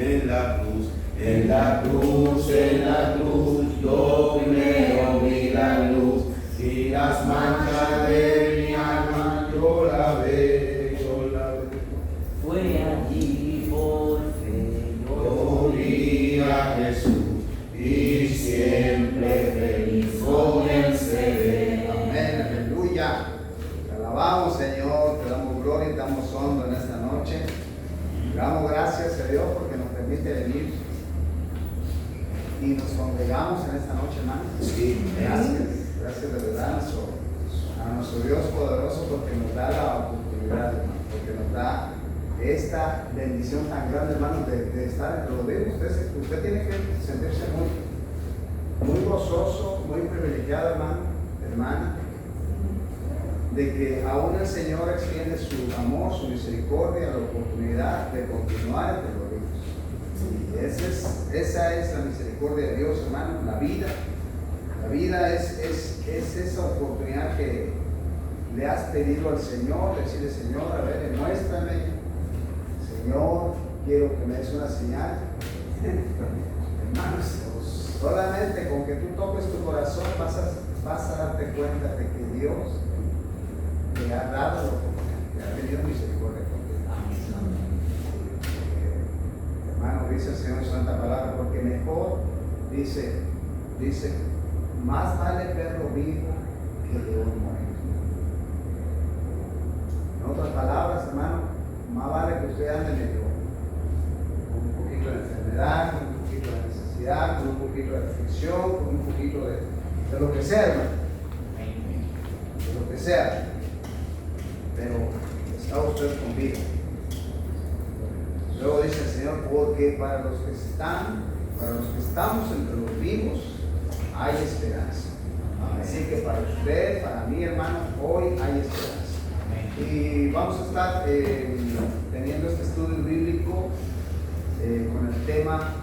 en la cruz, en la cruz, en la cruz, yo primero vi la luz, y las manchas de mi alma yo la ve, yo la ve. Fue allí por fe, Yo vi a Jesús, y siempre feliz con él seré. Amén, aleluya. Te alabamos, Señor, te damos gloria y te damos honra en esta noche. Le damos gracias a Dios porque nos permite venir y nos congregamos en esta noche, hermano. Sí, Gracias de verdad a nuestro Dios poderoso porque nos da la oportunidad, hermano, porque nos da esta bendición tan grande, hermano, de estar entre los vivos. Usted tiene que sentirse muy gozoso, muy privilegiado, hermana, de que aún el Señor extiende su amor, su misericordia, la oportunidad de continuar entre los vivos. Y esa es la misericordia de Dios, hermano. La vida es esa oportunidad que le has pedido al Señor, decirle: Señor, a ver, muéstrame. Señor, quiero que me des una señal. Hermanos, solamente con que tú toques tu corazón vas a darte cuenta de que Dios te ha dado la oportunidad, te ha tenido misericordia contigo. Hermano, dice el Señor en su santa palabra, porque mejor, dice, más vale verlo vivo que león muerto. En otras palabras, hermano, más vale que usted ande medio con un poquito de enfermedad, con un poquito de necesidad, con un poquito de aflicción, con un poquito de lo que sea, hermano. De lo que sea. Pero está usted con vida. Luego dice el Señor, porque para los que estamos entre los vivos, hay esperanza. Así que para usted, para mí, hermano, hoy hay esperanza. Y vamos a estar teniendo este estudio bíblico con el tema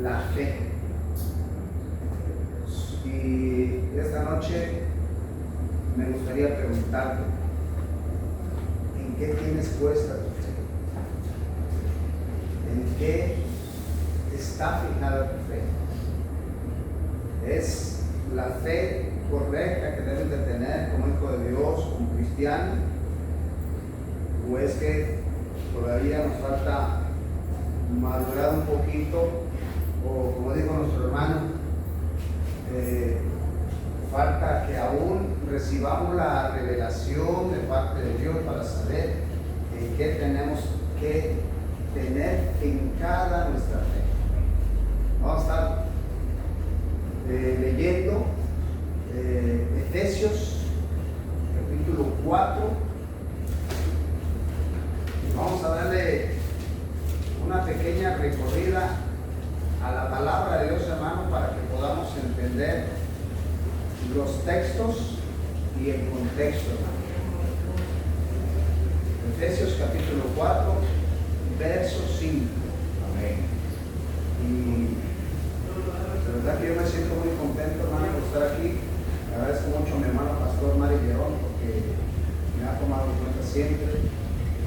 la fe. Y esta noche me gustaría preguntarte, ¿en qué tienes puesta tu fe? ¿En qué está fijada tu fe? ¿Es la fe correcta que debes de tener como hijo de Dios, como cristiano? ¿O es que todavía nos falta madurar un poquito? O como dijo nuestro hermano, falta que aún recibamos la revelación de parte de Dios para saber en qué tenemos que tener fincada nuestra fe. Vamos a estar leyendo Efesios capítulo 4. Vamos a darle una pequeña recorrida a la palabra de Dios, hermano, para que podamos entender los textos y el contexto, hermano. Efesios capítulo 4, verso 5. Amén. Y de verdad que yo me siento muy contento, hermano, por estar aquí. Le agradezco mucho a mi hermano pastor Mari León porque me ha tomado en cuenta siempre.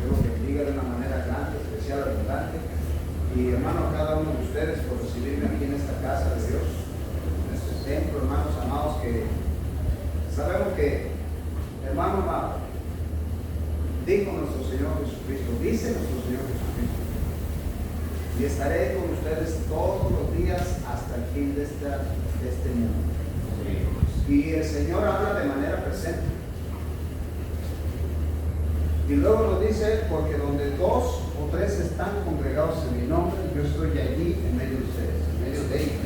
Dios que bendiga de una manera grande, especial, abundante. Y hermano, a cada uno de ustedes por recibirme aquí en esta casa de Dios, en este templo, hermanos amados, que sabemos que, hermano amado, dijo nuestro Señor Jesucristo, dice nuestro Señor Jesucristo, y estaré con ustedes todos los días hasta el fin de este mundo. Y el Señor habla de manera presente. Y luego nos dice, porque donde 2 o 3 están congregados en mi nombre, yo estoy allí en medio de ustedes, en medio de ellos.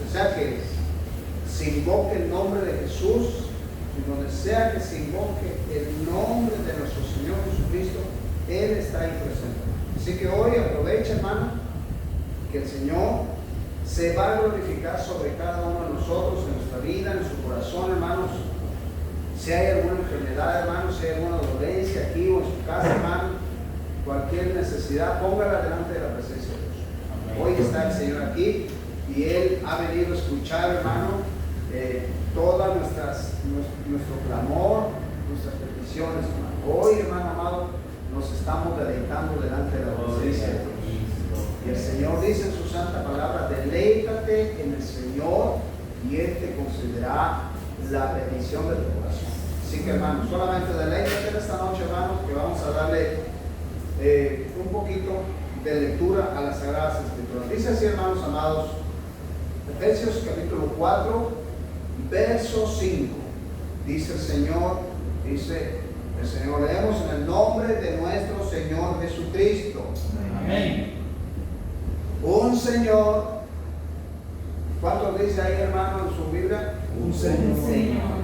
O sea que se invoque el nombre de Jesús, y donde sea que se invoque el nombre de nuestro Señor Jesucristo, Él está ahí presente. Así que hoy aprovecha, hermano, que el Señor se va a glorificar sobre cada uno de nosotros, en nuestra vida, en nuestro corazón, hermanos. Si hay alguna enfermedad, hermano, si hay alguna dolencia aquí o en su casa, hermano, cualquier necesidad, póngala delante de la presencia de Dios. Hoy está el Señor aquí y Él ha venido a escuchar, hermano, todas nuestro clamor, nuestras peticiones, hermano. Hoy, hermano amado, nos estamos deleitando delante de la presencia de Dios. Y el Señor dice en su santa palabra, deleítate en el Señor y Él te concederá la petición de tu corazón. Así que hermanos, solamente deleítate esta noche, hermanos, que vamos a darle un poquito de lectura a las Sagradas Escrituras. Dice así, hermanos amados, Efesios capítulo 4, verso 5. Dice el Señor, leemos en el nombre de nuestro Señor Jesucristo. Amén. Un Señor, ¿cuántos dice ahí, hermano, en su Biblia? Un Señor.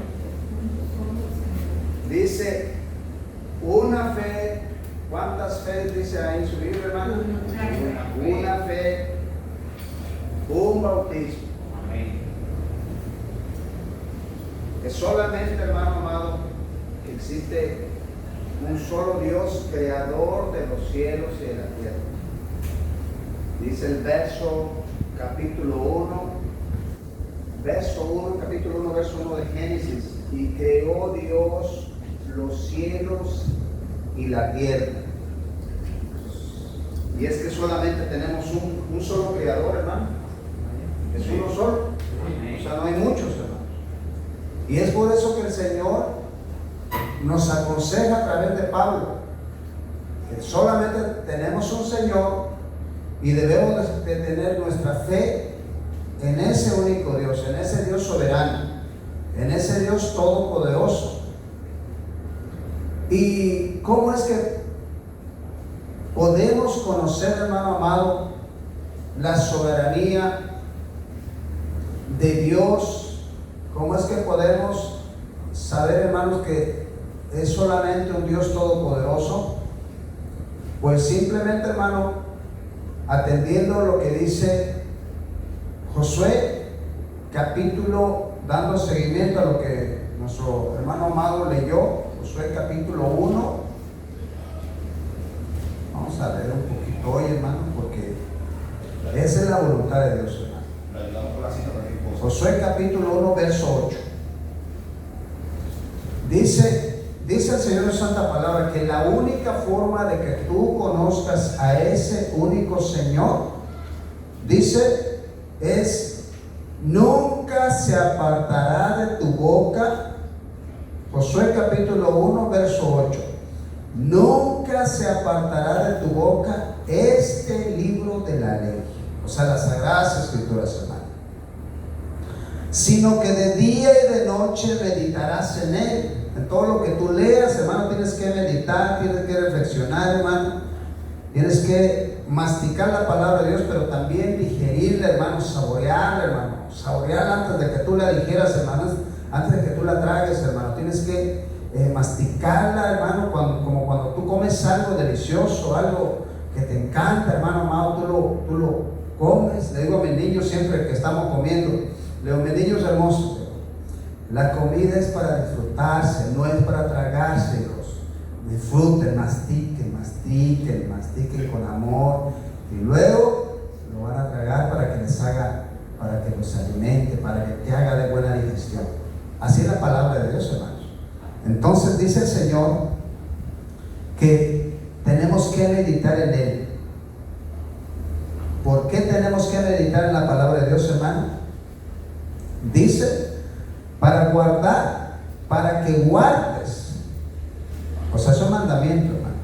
Dice una fe. ¿Cuántas fe dice ahí en su Biblia, hermano? Una fe, un bautismo. Amén. Es solamente, hermano amado, que existe un solo Dios, creador de los cielos y de la tierra. Dice el capítulo 1, verso 1 de Génesis, y creó Dios los cielos y la tierra. Y es que solamente tenemos un solo creador, hermano. Es uno solo. O sea, no hay muchos, hermanos. Y es por eso que el Señor nos aconseja a través de Pablo que solamente tenemos un Señor y debemos de tener nuestra fe en ese único Dios, en ese Dios soberano, en ese Dios todopoderoso. ¿Y cómo es que podemos conocer, hermano amado, la soberanía de Dios? ¿Cómo es que podemos saber, hermanos, que es solamente un Dios todopoderoso? Pues simplemente, hermano, atendiendo lo que dice Josué, dando seguimiento a lo que nuestro hermano amado leyó, Josué capítulo 1. Vamos a leer un poquito hoy, hermano, porque esa es la voluntad de Dios, hermano. Josué capítulo 1, verso 8. Dice el Señor en Santa Palabra que la única forma de que tú conozcas a ese único Señor, dice, es nunca se apartará de tu boca. Josué capítulo 1, verso 8. Nunca se apartará de tu boca este libro de la ley, o sea, las Sagradas Escrituras, hermano, sino que de día y de noche meditarás en él. En todo lo que tú leas, hermano, tienes que meditar, tienes que reflexionar, hermano, tienes que masticar la palabra de Dios, pero también digerirla, hermano, saborearla antes de que tú la digieras, hermano, antes de que tú la tragues, hermano. Tienes que masticarla, hermano, como cuando tú comes algo delicioso, algo que te encanta, hermano amado, tú lo comes. Le digo a mis niños siempre que estamos comiendo, le digo, mis niños hermosos, la comida es para disfrutarse, no es para tragarse, hijos. Disfruten, mastiquen con amor, y luego lo van a tragar para que les haga, para que los alimente, para que te haga de buena digestión. Así es la palabra de Dios, hermanos. Entonces dice el Señor que tenemos que meditar en Él. ¿Por qué tenemos que meditar en la palabra de Dios, hermano? Dice, para que guardes, o sea, es un mandamiento, hermano,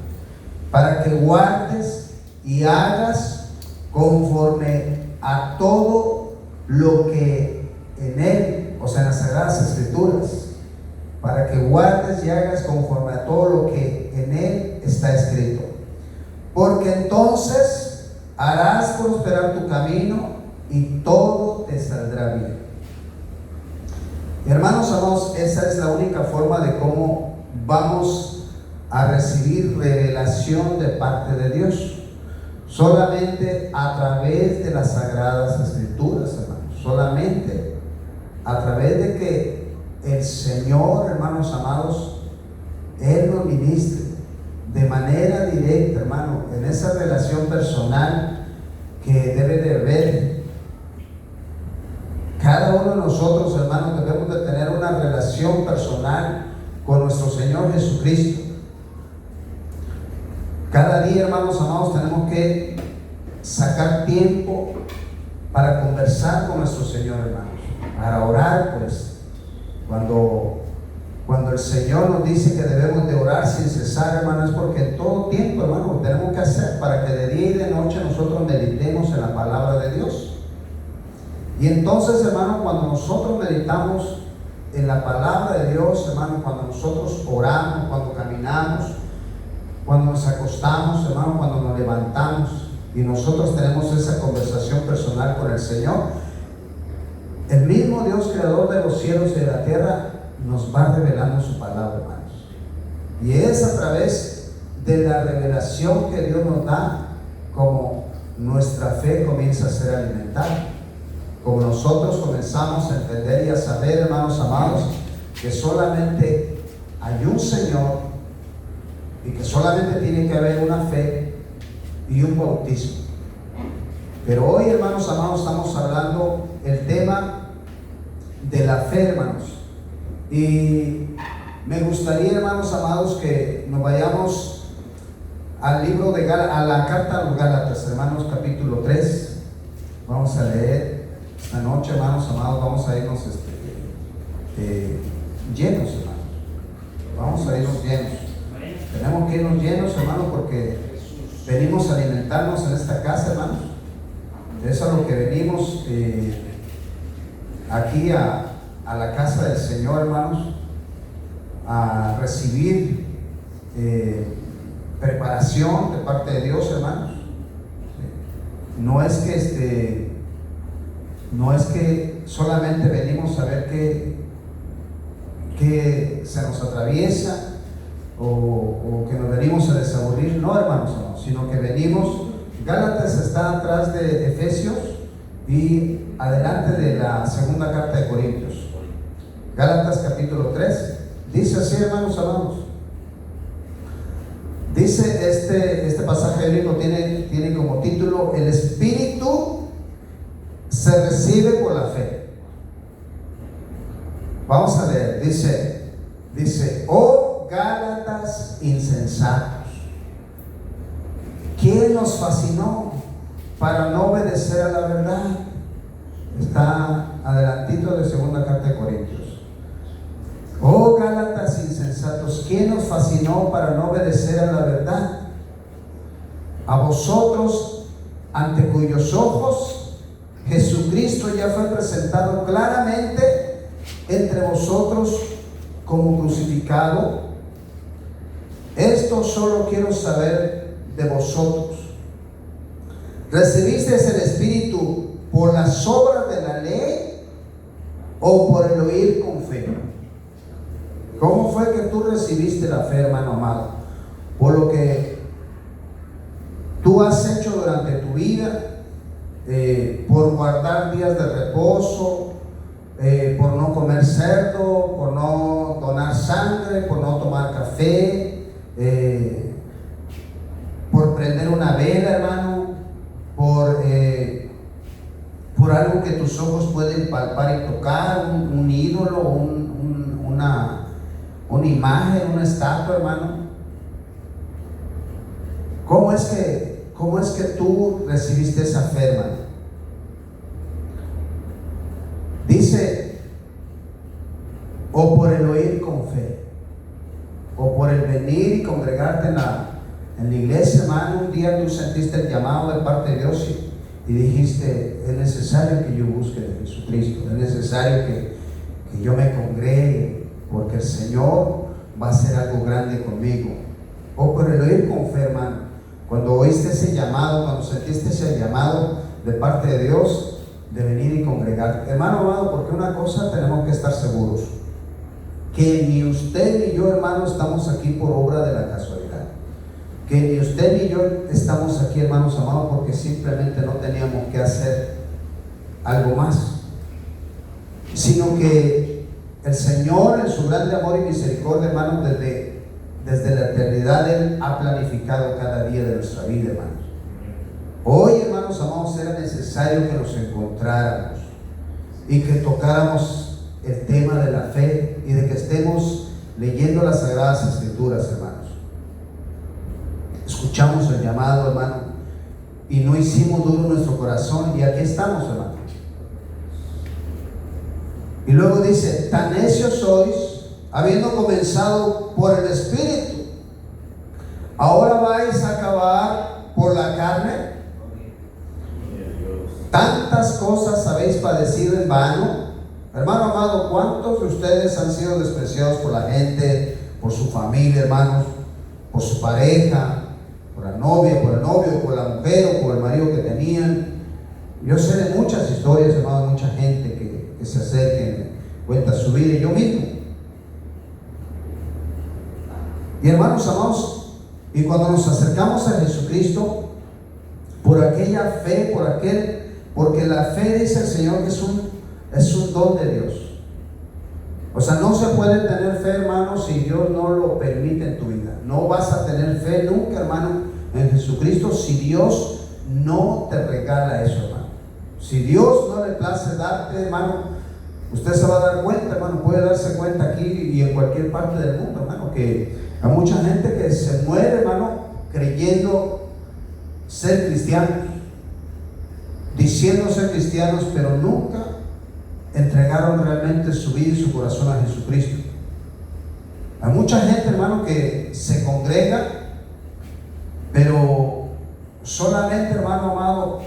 para que guardes y hagas conforme a todo lo que en Él, o sea, en las Sagradas Escrituras, para que guardes y hagas conforme a todo lo que en Él está escrito, porque entonces harás prosperar tu camino y todo te saldrá bien. Hermanos amados, esa es la única forma de cómo vamos a recibir revelación de parte de Dios, solamente a través de las Sagradas Escrituras, hermanos, solamente a través de que el Señor, hermanos amados, Él nos ministre de manera directa, hermano, en esa relación personal que debe de haber. Cada uno de nosotros, hermanos, debemos de tener una relación personal con nuestro Señor Jesucristo. Cada día, hermanos amados, tenemos que sacar tiempo para conversar con nuestro Señor, hermanos, para orar, pues, cuando el Señor nos dice que debemos de orar sin cesar, hermanos, es porque en todo tiempo, hermanos, lo tenemos que hacer para que de día y de noche nosotros meditemos en la palabra de Dios. Y entonces, hermanos, cuando nosotros meditamos en la palabra de Dios, hermanos, cuando nosotros oramos, cuando caminamos, cuando nos acostamos, hermanos, cuando nos levantamos y nosotros tenemos esa conversación personal con el Señor, el mismo Dios creador de los cielos y de la tierra nos va revelando su palabra, hermanos. Y es a través de la revelación que Dios nos da como nuestra fe comienza a ser alimentada, como nosotros comenzamos a entender y a saber, hermanos amados, que solamente hay un Señor y que solamente tiene que haber una fe y un bautismo. Pero hoy, hermanos amados, estamos hablando el tema de la fe, hermanos. Y me gustaría, hermanos amados, que nos vayamos al libro de a la carta a los Gálatas, hermanos, capítulo 3. Vamos a leer esta noche, hermanos amados, vamos a irnos llenos, hermanos. Vamos a irnos llenos. Tenemos que irnos llenos, hermanos, porque venimos a alimentarnos en esta casa, hermanos. Eso es lo que venimos aquí a la casa del Señor, hermanos, a recibir preparación de parte de Dios, hermanos. No es que solamente venimos a ver qué se nos atraviesa o que nos venimos a desaburrir, no, hermanos, sino que venimos. Gálatas está atrás de Efesios y adelante de la segunda carta de Corintios. Gálatas capítulo 3 dice así, hermanos amados. Dice este pasaje bíblico tiene como título: el Espíritu se recibe por la fe. Vamos a leer. Dice: oh Gálatas insensatos, ¿quién nos fascinó para no obedecer a la verdad? Está adelantito de segunda carta de Corintios. Oh Gálatas insensatos, ¿quién nos fascinó para no obedecer a la verdad? A vosotros, ante cuyos ojos Jesucristo ya fue presentado claramente entre vosotros como crucificado. Esto solo quiero saber de vosotros: ¿recibisteis el Espíritu por las obras de la ley o por el oír con fe? ¿Cómo fue que tú recibiste la fe, hermano amado? Por lo que tú has hecho durante tu vida, por guardar días de reposo, por no comer cerdo, por no donar sangre, por no tomar café, por prender una vela, hermano, por algo que tus ojos pueden palpar y tocar, un ídolo, una imagen, una estatua, hermano. ¿Cómo es que tú recibiste esa fe, hermano? Dice: o por el oír con fe, o por el venir y congregarte en la iglesia, hermano. Un día tú sentiste el llamado de parte de Dios y dijiste: es necesario que yo busque de Jesucristo, es necesario que yo me congregue, porque el Señor va a hacer algo grande conmigo. O por el oír con fe, hermano. Cuando oíste ese llamado, cuando sentiste ese llamado de parte de Dios de venir y congregarte, hermano amado, porque una cosa tenemos que estar seguros: que ni usted ni yo, hermano, estamos aquí por obra de la casualidad. Que ni usted ni yo estamos aquí, hermanos amados, porque simplemente no teníamos que hacer algo más, sino que el Señor, en su grande amor y misericordia, hermanos, desde la eternidad, Él ha planificado cada día de nuestra vida, hermanos. Hoy, hermanos amados, era necesario que nos encontráramos y que tocáramos el tema de la fe y de que estemos leyendo las Sagradas Escrituras, hermanos. Escuchamos el llamado, hermano, y no hicimos duro nuestro corazón, y aquí estamos, hermano. Y luego dice, tan necios sois, habiendo comenzado por el Espíritu, ahora vais a acabar por la carne. Tantas cosas habéis padecido en vano. Hermano amado, ¿cuántos de ustedes han sido despreciados por la gente, por su familia, hermanos, por su pareja, por la novia, por el novio, por la mujer o por el marido que tenían? Yo sé de muchas historias, hermano, de mucha gente que se acerca y cuenta su vida, y yo mismo. Y hermanos amados, y cuando nos acercamos a Jesucristo, por aquella fe, porque la fe, dice el Señor, que es un don de Dios. O sea, no se puede tener fe, hermano, si Dios no lo permite en tu vida. No vas a tener fe nunca, hermano, en Jesucristo, si Dios no te regala eso, hermano. Si Dios no le place darte, hermano, usted se va a dar cuenta, hermano, puede darse cuenta aquí y en cualquier parte del mundo, hermano, que hay mucha gente que se muere, hermano, creyendo ser cristianos, diciendo ser cristianos, pero nunca entregaron realmente su vida y su corazón a Jesucristo. Hay mucha gente, hermano, que se congrega, pero solamente, hermano amado,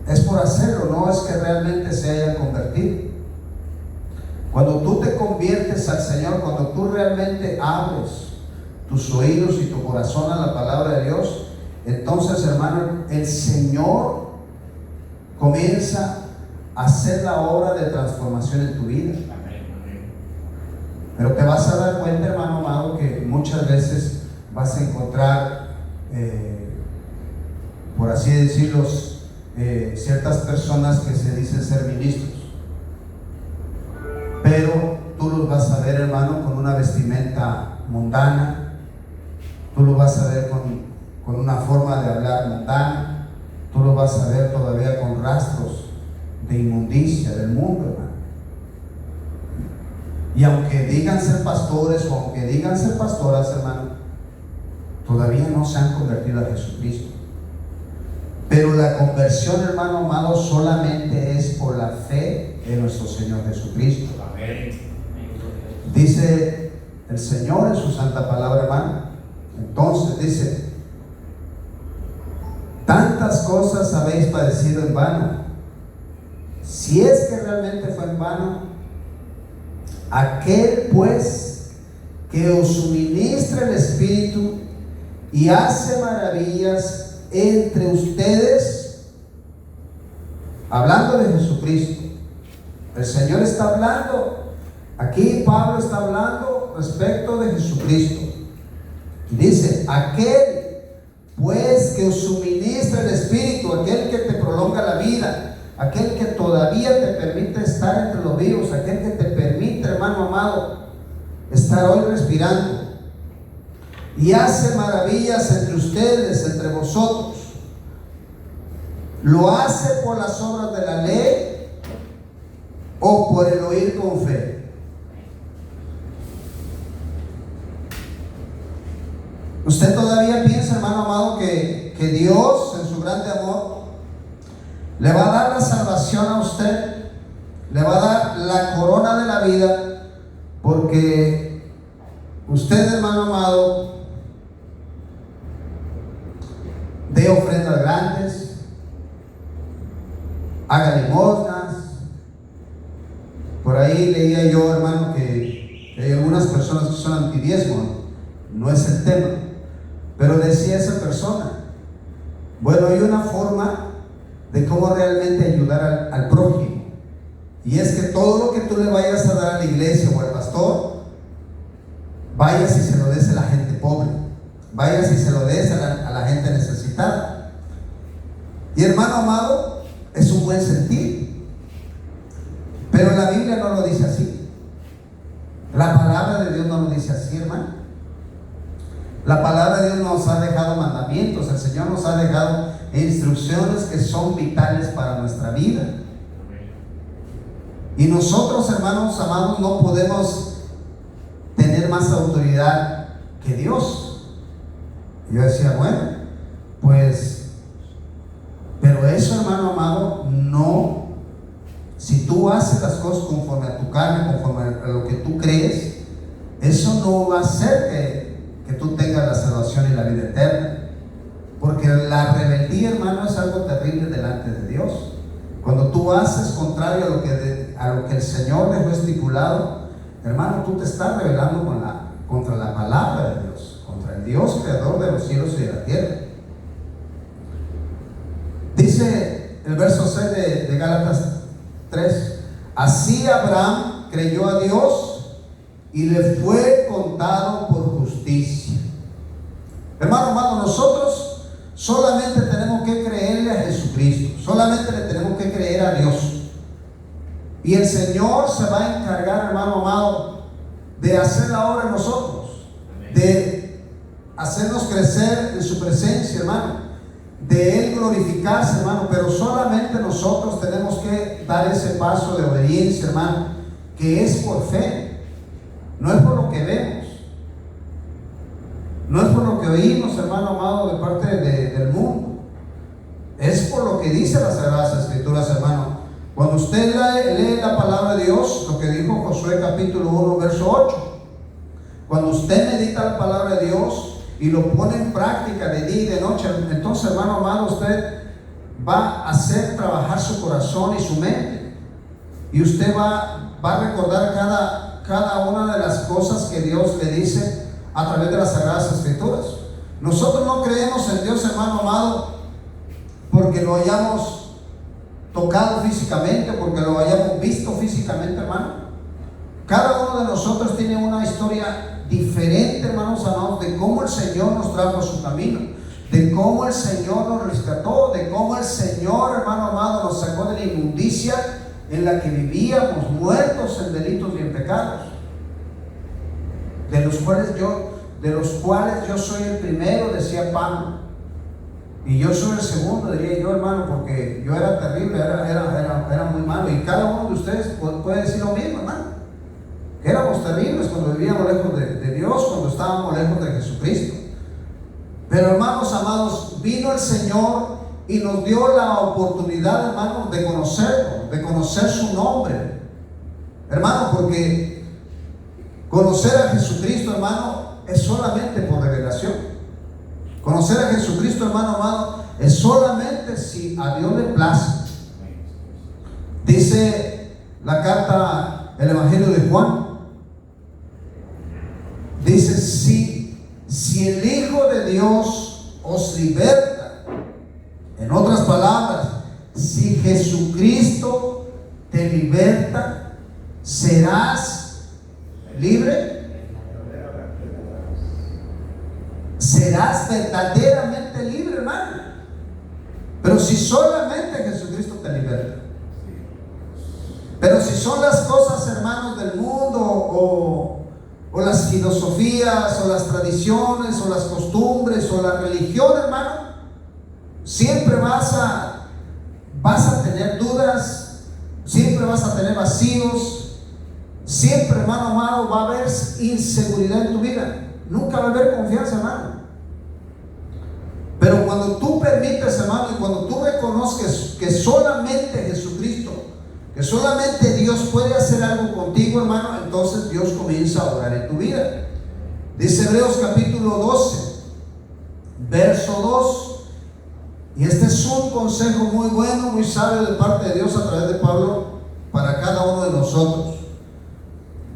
es por hacerlo, no es que realmente se hayan convertido. Cuando tú te conviertes al Señor, cuando tú realmente abres tus oídos y tu corazón a la palabra de Dios, entonces, hermano, el Señor comienza a hacer la obra de transformación en tu vida. Pero te vas a dar cuenta, hermano amado, que muchas veces vas a encontrar, por así decirlo, ciertas personas que se dicen ser ministros, pero tú los vas a ver, hermano, con una vestimenta mundana, tú los vas a ver con una forma de hablar mundana, tú los vas a ver todavía con rastros de inmundicia del mundo, hermano. Y aunque digan ser pastores o aunque digan ser pastoras, hermano, todavía no se han convertido a Jesucristo. Pero la conversión, hermano amado, solamente es por la fe en nuestro Señor Jesucristo. Amén. Dice el Señor en su santa palabra, hermano. Entonces dice, tantas cosas habéis padecido en vano. Si es que realmente fue en vano, aquel pues que os suministra el Espíritu y hace maravillas entre ustedes, hablando de Jesucristo. El Señor está hablando, aquí Pablo está hablando respecto de Jesucristo. Dice, aquel pues que os suministra el Espíritu, aquel que te prolonga la vida, aquel que todavía te permite estar entre los vivos, aquel que te permite, hermano amado, estar hoy respirando, y hace maravillas entre ustedes, entre vosotros. ¿Lo hace por las obras de la ley o por el oír con fe? ¿Usted todavía piensa, hermano amado, que Dios en su grande amor le va a dar la salvación a usted, le va a dar la corona de la vida, porque usted, hermano amado, dé ofrendas grandes, haga limosnas? Por ahí leía yo, hermano, que hay algunas personas que son antidiezmo, no es el tema, pero decía esa persona, bueno, hay una forma de cómo realmente ayudar al prójimo, y es que todo lo que tú le vayas a dar a la iglesia o al pastor, vayas y se lo des a la gente pobre, vayas y se lo des a la gente necesitada. Y hermano amado, es un buen sentir, pero la Biblia no lo dice así, la palabra de Dios no lo dice así, hermano. La palabra de Dios nos ha dejado mandamientos, el Señor nos ha dejado instrucciones que son vitales para nuestra vida. Y nosotros, hermanos amados, no podemos tener más autoridad que Dios. Y yo decía, bueno, pues Pero eso, hermano amado, no. Si tú haces las cosas conforme a tu carne, conforme a lo que tú crees, eso no va a hacer que tú tengas la salvación y la vida eterna. Porque la rebeldía, hermano, es algo terrible delante de Dios. Cuando tú haces contrario a lo que el Señor dejó estipulado, hermano, tú te estás rebelando contra la palabra de Dios, contra el Dios creador de los cielos y de la tierra. Dice el verso 6 de Gálatas 3: así Abraham creyó a Dios y le fue contado por justicia. Hermano amado, nosotros solamente tenemos que creerle a Jesucristo, solamente le tenemos que creer a Dios. Y el Señor se va a encargar, hermano amado, de hacer la obra en nosotros, de hacernos crecer en su presencia, hermano, de Él glorificarse, hermano. Pero solamente nosotros tenemos que dar ese paso de obediencia, hermano, que es por fe, no es por lo que vemos, no es por lo que oímos, hermano amado, de parte del mundo, es por lo que dice las Sagradas Escrituras, hermano. Cuando usted lee la palabra de Dios, lo que dijo Josué capítulo 1 verso 8, cuando usted medita la palabra de Dios y lo pone en práctica de día y de noche, entonces, hermano amado, usted va a hacer trabajar su corazón y su mente, y usted va a recordar cada una de las cosas que Dios le dice a través de las Sagradas Escrituras. Nosotros no creemos en Dios, hermano amado, porque lo hayamos tocado físicamente, porque lo hayamos visto físicamente, hermano. Cada uno de nosotros tiene una historia diferente, hermanos amados, de cómo el Señor nos trajo a su camino, de cómo el Señor nos rescató, de cómo el Señor, hermano amado, nos sacó de la inmundicia en la que vivíamos, muertos en delitos y en pecados, de los cuales yo soy el primero, decía Pablo, y yo soy el segundo, diría yo, hermano, porque yo era terrible, era muy malo. Y cada uno de ustedes puede decir lo mismo, hermano, que éramos terribles cuando vivíamos lejos de Dios, cuando estábamos lejos de Jesucristo. Pero, hermanos amados, vino el Señor y nos dio la oportunidad, hermanos, de conocerlo, de conocer su nombre, hermano, porque conocer a Jesucristo, hermano, es solamente por revelación. Conocer a Jesucristo, hermano amado, es solamente si a Dios le place. Dice la carta, el Evangelio de Juan, dice: si el Hijo de Dios os liberta, en otras palabras, si Jesucristo te liberta, serás libre. Serás verdaderamente libre, hermano. Pero si solamente Jesucristo te liberta. Pero si son las cosas, hermanos, del mundo, o las filosofías, o las tradiciones, o las costumbres, o la religión, hermano, siempre vas a tener dudas, siempre vas a tener vacíos, siempre, hermano amado, va a haber inseguridad en tu vida. Nunca va a haber confianza, hermano. Pero cuando tú permites, hermano, y cuando tú reconozcas que solamente Jesucristo, que solamente Dios puede hacer algo contigo, hermano, entonces Dios comienza a obrar en tu vida. Dice Hebreos capítulo 12, verso 2. Y este es un consejo muy bueno, muy sabio de parte de Dios a través de Pablo para cada uno de nosotros.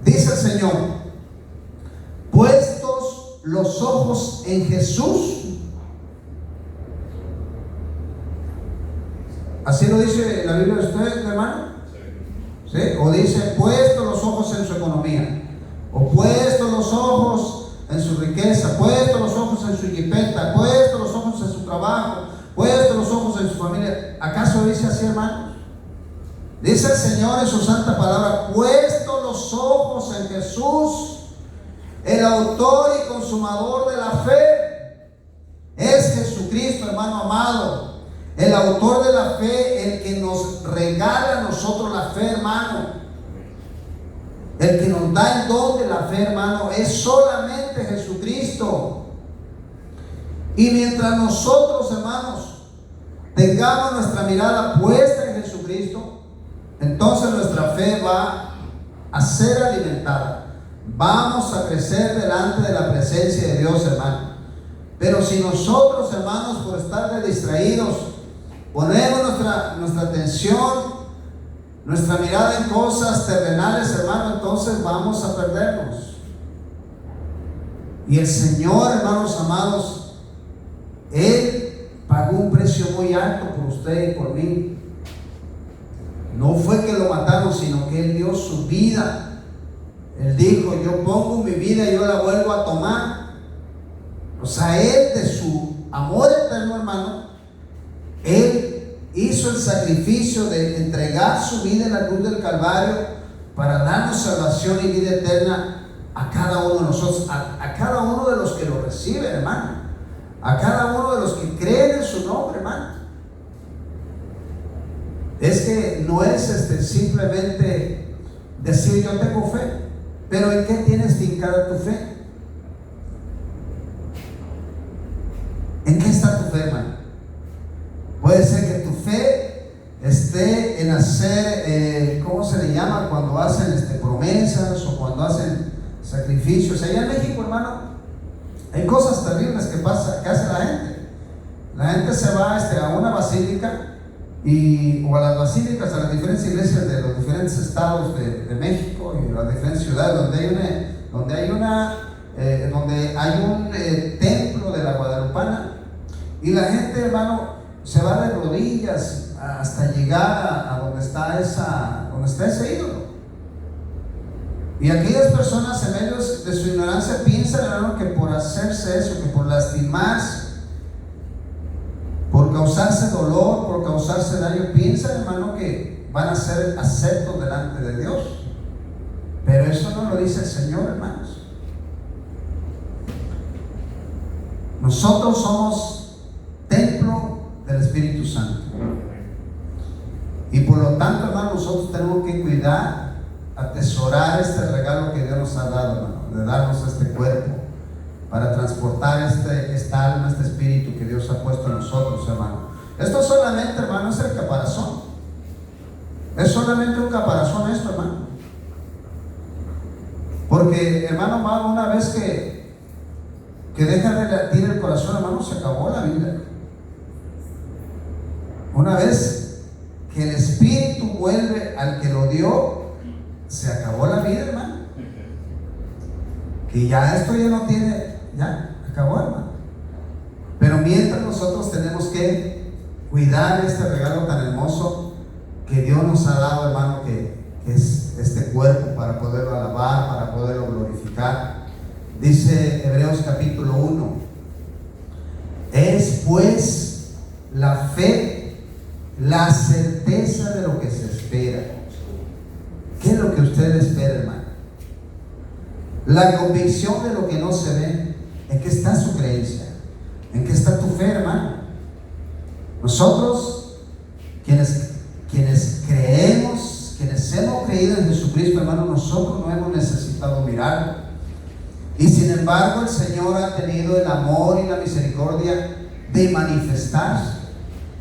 Dice el Señor: puestos los ojos en Jesús. ¿Así lo dice la Biblia de ustedes, hermano? ¿Sí? O dice: puestos los ojos en su economía, o puestos los ojos en su riqueza, puestos los ojos en su jipeta, puestos los ojos en su trabajo, puestos los ojos en su familia. ¿Acaso dice así, hermano? Dice el Señor en su santa palabra: puestos los ojos en Jesús, el autor y consumador de la fe. Es Jesucristo, hermano amado, el autor de la fe, el que nos regala a nosotros la fe, hermano. El que nos da el don de la fe, hermano, es solamente Jesucristo. Y mientras nosotros, hermanos, tengamos nuestra mirada puesta en Jesucristo, entonces nuestra fe va a ser alimentada. Vamos a crecer delante de la presencia de Dios, hermano. Pero si nosotros, hermanos, por estar distraídos, ponemos nuestra atención, nuestra mirada en cosas terrenales, hermano, entonces vamos a perdernos. Y el Señor, hermanos amados, Él pagó un precio muy alto por usted y por mí. No fue que lo mataron, sino que Él dio su vida. Él dijo: yo pongo mi vida y yo la vuelvo a tomar. O sea, Él, de su amor eterno, hermano, Él hizo el sacrificio de entregar su vida en la cruz del Calvario para darnos salvación y vida eterna a cada uno de nosotros, a cada uno de los que lo reciben, hermano, a cada uno de los que creen en su nombre, hermano. Es que no es simplemente decir yo tengo fe, pero ¿en qué tienes fincada tu fe? ¿En qué está tu fe, hermano? Puede ser que tu fe esté en hacer, ¿cómo se le llama? Cuando hacen promesas o cuando hacen sacrificios. Allá en México, hermano, hay cosas terribles que hace la gente. La gente se va a una basílica o a las basílicas, a las diferentes iglesias de los diferentes estados de México y las diferentes ciudades donde hay un templo de la Guadalupana, y la gente, hermano, se va de rodillas hasta llegar a donde está ese ídolo. Y aquellas personas, en medio de su ignorancia, piensan, hermano, que por hacerse eso, que por lastimarse, por causarse dolor, por causarse daño, piensan, hermano, que van a ser aceptos delante de Dios. Pero eso no lo dice el Señor, hermanos. Nosotros somos templo del Espíritu Santo. Y por lo tanto, hermano, nosotros tenemos que cuidar, atesorar este regalo que Dios nos ha dado, hermano, de darnos este cuerpo para transportar esta alma, este espíritu que Dios ha puesto en nosotros, hermano. Esto solamente, hermano, es el caparazón. Es solamente un caparazón esto, hermano. Porque, hermano amado, una vez que deja de latir el corazón, hermano, se acabó la vida. Una vez que el espíritu vuelve al que lo dio, se acabó la vida, hermano. Que ya esto ya no tiene, ya acabó, hermano. Pero mientras nosotros tenemos que cuidar este regalo tan hermoso que Dios nos ha dado, hermano, que es este cuerpo, para poderlo alabar, para poderlo glorificar. Dice Hebreos capítulo 1: es pues la fe, la certeza de lo que se espera. ¿Qué es lo que usted espera, hermano? La convicción de lo que no se ve. ¿En qué está su creencia? ¿En qué está tu fe, hermano? Nosotros, quienes creemos, quienes hemos creído en Jesucristo, hermano, nosotros no hemos necesitado mirarlo. Y sin embargo, el Señor ha tenido el amor y la misericordia de manifestarse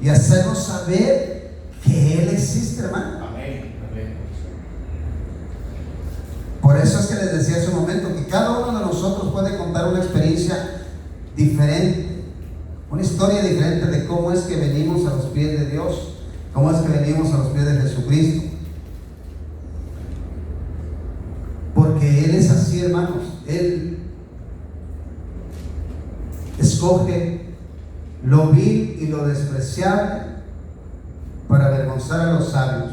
y hacernos saber que Él existe, hermano. Amén. Amén. Por eso es que les decía hace un momento que cada uno de nosotros puede contar una experiencia diferente, una historia diferente de cómo es que venimos a los pies de Dios, cómo es que venimos a los pies de Jesucristo. Porque Él es así, hermanos. Él escoge lo vil y lo despreciable para avergonzar a los sabios.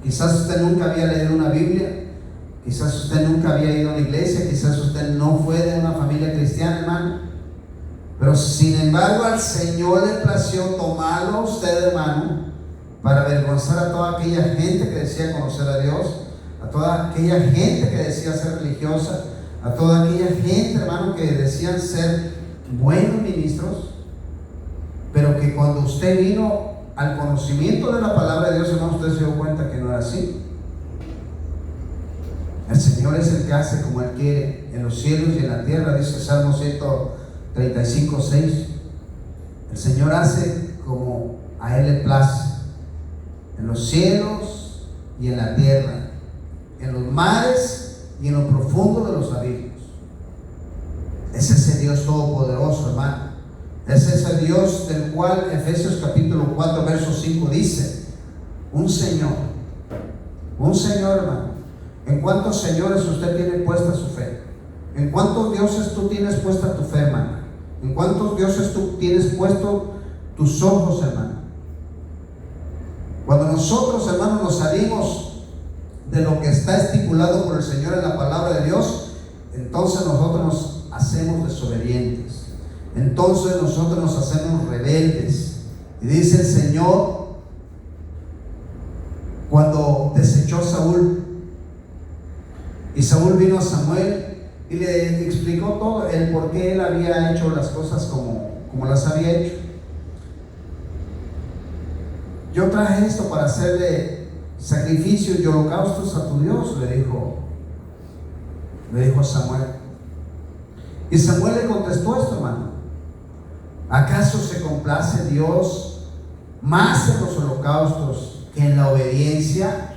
Quizás usted nunca había leído una Biblia, quizás usted nunca había ido a una iglesia, quizás usted no fue de una familia cristiana, hermano, pero sin embargo al Señor le plació tomarlo a usted, hermano, para avergonzar a toda aquella gente que decía conocer a Dios, a toda aquella gente que decía ser religiosa, a toda aquella gente, hermano, que decían ser buenos ministros, pero que cuando usted vino al conocimiento de la palabra de Dios, hermano, usted se dio cuenta que no era así. El Señor es el que hace como Él quiere en los cielos y en la tierra, dice Salmo 135:6. El Señor hace como a Él le place, en los cielos y en la tierra, en los mares y en lo profundo de los abismos. Es ese Dios todopoderoso, hermano. Es ese Dios del cual Efesios capítulo 4 verso 5 dice: un Señor, hermano. ¿En cuántos señores usted tiene puesta su fe? ¿En cuántos dioses tú tienes puesta tu fe, hermano? ¿En cuántos dioses tú tienes puesto tus ojos, hermano? Cuando nosotros, hermanos, nos salimos de lo que está estipulado por el Señor en la palabra de Dios, entonces nosotros nos hacemos desobedientes. Entonces nosotros nos hacemos rebeldes. Y dice el Señor, cuando desechó a Saúl, y Saúl vino a Samuel y le explicó todo, el por qué él había hecho las cosas como las había hecho. Yo traje esto para hacerle sacrificios y holocaustos a tu Dios, le dijo a Samuel. Y Samuel le contestó esto, hermano: ¿acaso se complace Dios más en los holocaustos que en la obediencia?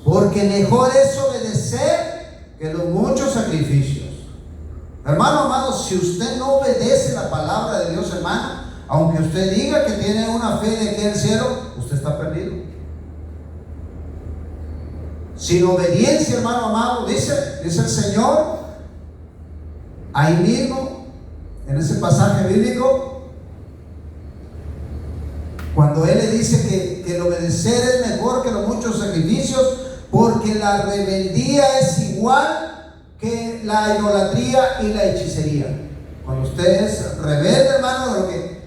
Porque mejor es obedecer que los muchos sacrificios. Hermano amado, si usted no obedece la palabra de Dios, hermano, aunque usted diga que tiene una fe de que el cielo, usted está perdido. Sin obediencia, hermano amado, dice el Señor ahí mismo en ese pasaje bíblico, cuando Él le dice que el obedecer es mejor que los muchos sacrificios, porque la rebeldía es igual que la idolatría y la hechicería. Cuando usted es rebelde, hermano, de lo que,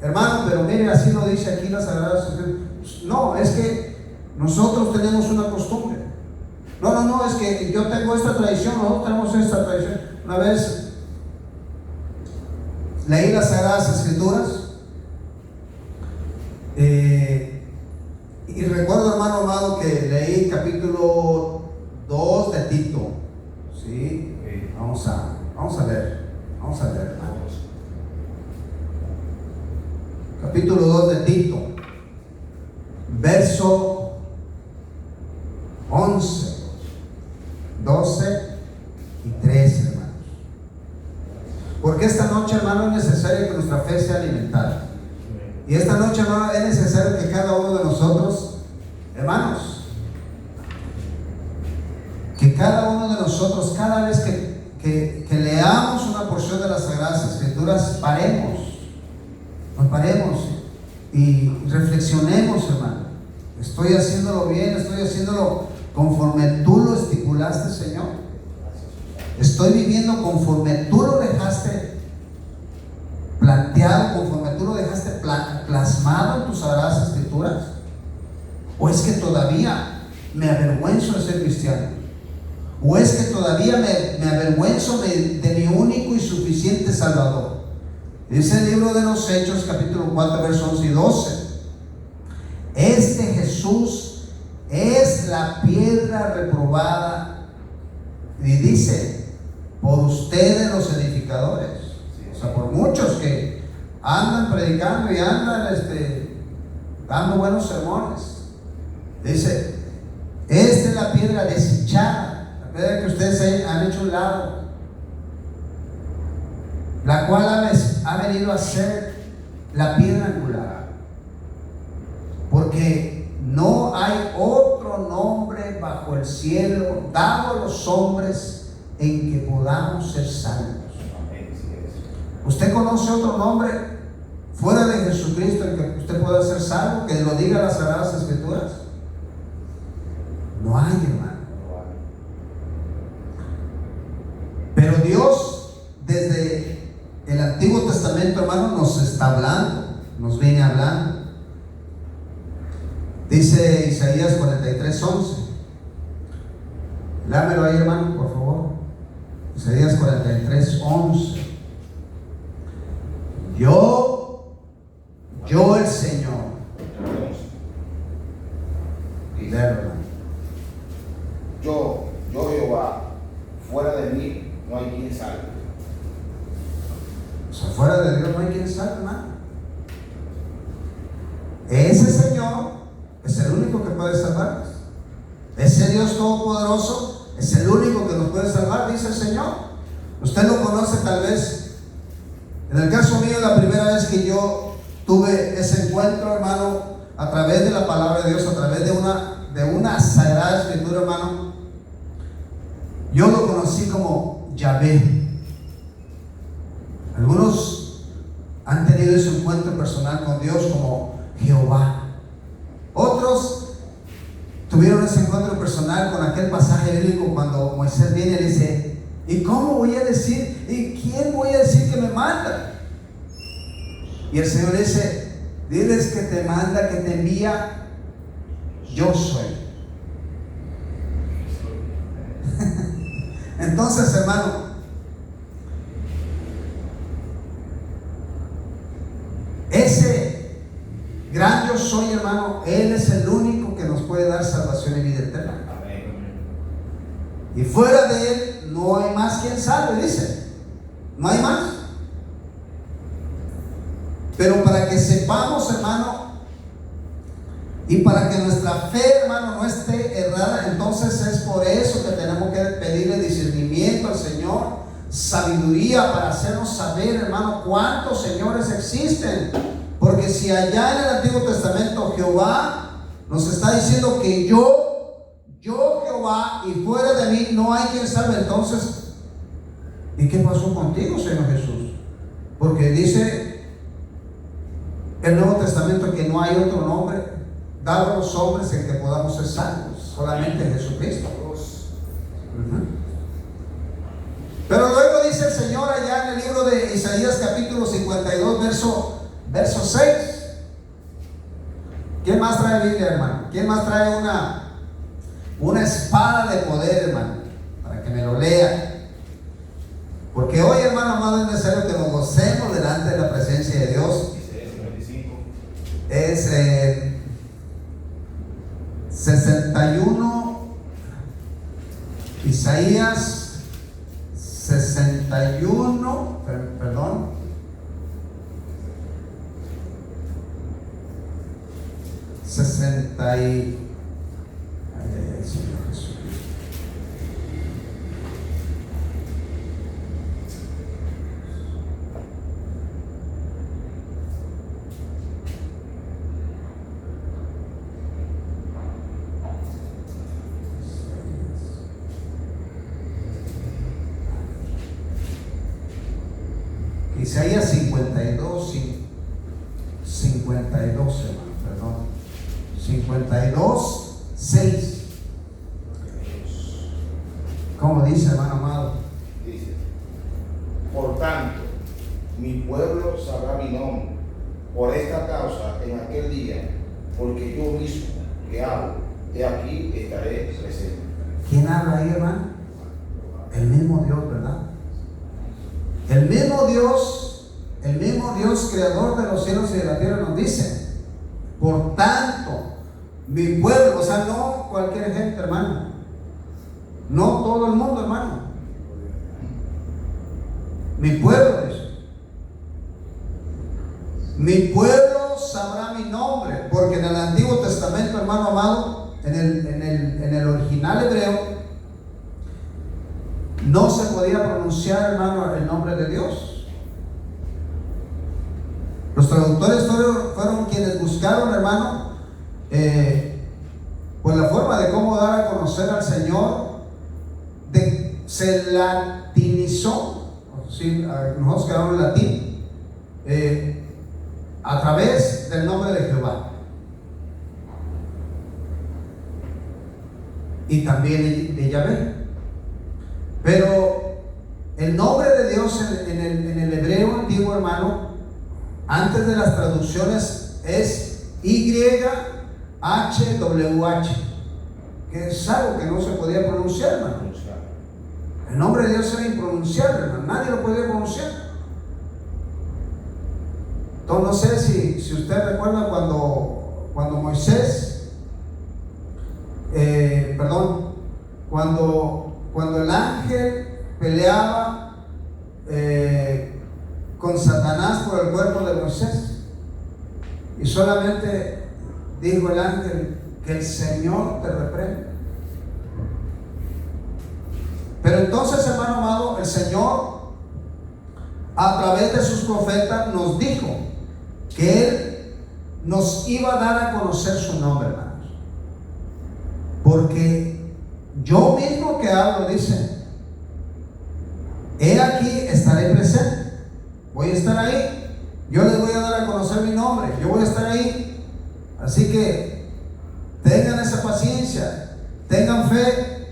hermano, pero mire, así lo dice aquí la Sagrada Escritura. No, es que nosotros tenemos una costumbre. No, es que yo tengo esta tradición, nosotros tenemos esta tradición. Una vez leí las Sagradas Escrituras y recuerdo, hermano amado, que leí capítulo 2 de Tito. ¿Sí? Vamos a leer, hermanos. Capítulo 2 de Tito, verso 11, 12 y 13, hermanos. Porque esta noche, hermano, es necesario que nuestra fe sea alimentada. Y esta noche, hermano, es necesario que cada uno de nosotros, hermanos, que cada uno de nosotros, cada vez que leamos una porción de las Sagradas Escrituras, nos paremos y reflexionemos, hermano. Estoy haciéndolo bien, estoy haciéndolo conforme tú lo estipulaste, Señor. Estoy viviendo conforme tú lo dejaste planteado, conforme tú lo dejaste plasmado en tus Sagradas Escrituras. ¿O es que todavía me avergüenzo de ser cristiano? ¿O es que todavía me avergüenzo de mi único y suficiente Salvador? Dice el libro de los Hechos, capítulo 4, versos 11 y 12. Este Jesús es la piedra reprobada, y dice, por ustedes los edificadores. O sea, por muchos que andan predicando y andan dando buenos sermones. Dice, esta es la piedra desechada, la piedra que ustedes han hecho a un lado, la cual ha venido a ser la piedra angular. Porque no hay otro nombre bajo el cielo dado a los hombres en que podamos ser salvos. ¿Usted conoce otro nombre fuera de Jesucristo en que usted pueda ser salvo, que lo diga las Sagradas Escrituras? No hay, hermano. Pero Dios, desde el Antiguo Testamento, hermano, nos está hablando, nos viene hablando. Dice Isaías 43:11. Lámelo ahí, hermano, por favor. Isaías 43:11. Yo el Señor. Léelo, hermano. Yo Jehová, fuera de mí no hay quien salve. O sea, fuera de Dios no hay quien salve, hermano. puede salvar. Ese Dios todopoderoso es el único que nos puede salvar, dice el Señor. Usted lo conoce tal vez. En el caso mío, la primera vez que yo tuve ese encuentro, hermano, a través de la palabra de Dios, a través de una sagrada escritura, hermano, yo lo conocí como Yahvé. Algunos han tenido ese encuentro personal con Dios como Jehová. Otros tuvieron ese encuentro personal con aquel pasaje bíblico cuando Moisés viene y dice: ¿y cómo voy a decir? ¿Y quién voy a decir que me manda? Y el Señor dice: diles que te manda, que te envía, yo soy. Entonces, hermano, ese gran yo soy, hermano, Él es el único que nos puede dar salvación y vida eterna. Y fuera de Él no hay más quien salve, dice. No hay más. Pero para que sepamos, hermano, y para que nuestra fe, hermano, no esté errada, entonces es por eso que tenemos que pedirle discernimiento al Señor, sabiduría para hacernos saber, hermano, cuántos señores existen. Porque si allá en el Antiguo Testamento Jehová nos está diciendo que yo Jehová, y fuera de mí no hay quien salve, entonces, ¿y qué pasó contigo, Señor Jesús? Porque dice el Nuevo Testamento que no hay otro nombre dado a los hombres en que podamos ser salvos, solamente Jesucristo. Pero luego dice el Señor allá en el libro de Isaías capítulo 52 verso 6. ¿Quién más trae Biblia, hermano? ¿Quién más trae una espada de poder, hermano? Para que me lo lea. Porque hoy, hermano amado, es necesario que nos gocemos delante de la presencia de Dios. Es 61, Isaías 61, perdón, 60 y... Ay, Señor Jesús. Isaías 52, 52, hermano, perdón. 52, 6. ¿Cómo dice, hermano amado? Dice: por tanto, mi pueblo sabrá mi nombre por esta causa en aquel día, porque yo mismo que hablo, de aquí estaré presente. ¿Quién habla ahí, hermano? El mismo Dios, ¿verdad? El mismo Dios creador de los cielos y de la tierra nos dice: por tanto, mi pueblo, o sea, no cualquier gente, hermano, no todo el mundo, hermano, mi pueblo, dice, mi pueblo sabrá mi nombre, porque en el Antiguo Testamento, hermano amado, en el original hebreo, no se podía pronunciar, hermano, el nombre de Dios. Los traductores fueron quienes buscaron, hermano, pues la forma de cómo dar a conocer al Señor. Se latinizó, ¿sí? Nosotros quedamos en latín, a través del nombre de Jehová. Y también de Yahvé. Pero el nombre de Dios en el hebreo antiguo, hermano, antes de las traducciones, es YHWH, que es algo que no se podía pronunciar, hermano. El nombre de Dios era impronunciable, hermano. Nadie lo podía pronunciar. Entonces, no sé si usted recuerda cuando Moisés, cuando el ángel peleaba con Satanás por el cuerpo de Moisés, y solamente dijo el ángel: que el Señor te reprenda. Pero entonces, hermano amado, el Señor a través de sus profetas nos dijo que Él nos iba a dar a conocer su nombre, hermanos. Porque yo mismo que hablo, dice, he aquí estaré presente, voy a estar ahí, yo les voy a dar a conocer mi nombre, yo voy a estar ahí. Así que tengan esa paciencia, tengan fe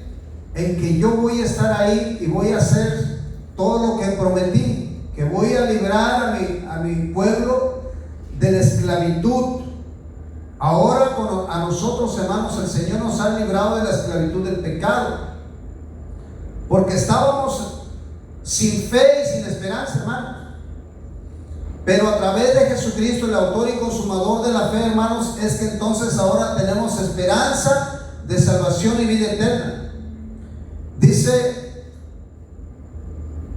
en que yo voy a estar ahí y voy a hacer todo lo que prometí, que voy a librar a mi pueblo de la esclavitud. Ahora a nosotros, hermanos, el Señor nos ha librado de la esclavitud del pecado, porque estábamos sin fe y sin esperanza, hermanos. Pero a través de Jesucristo, el autor y consumador de la fe, hermanos, es que entonces ahora tenemos esperanza de salvación y vida eterna. Dice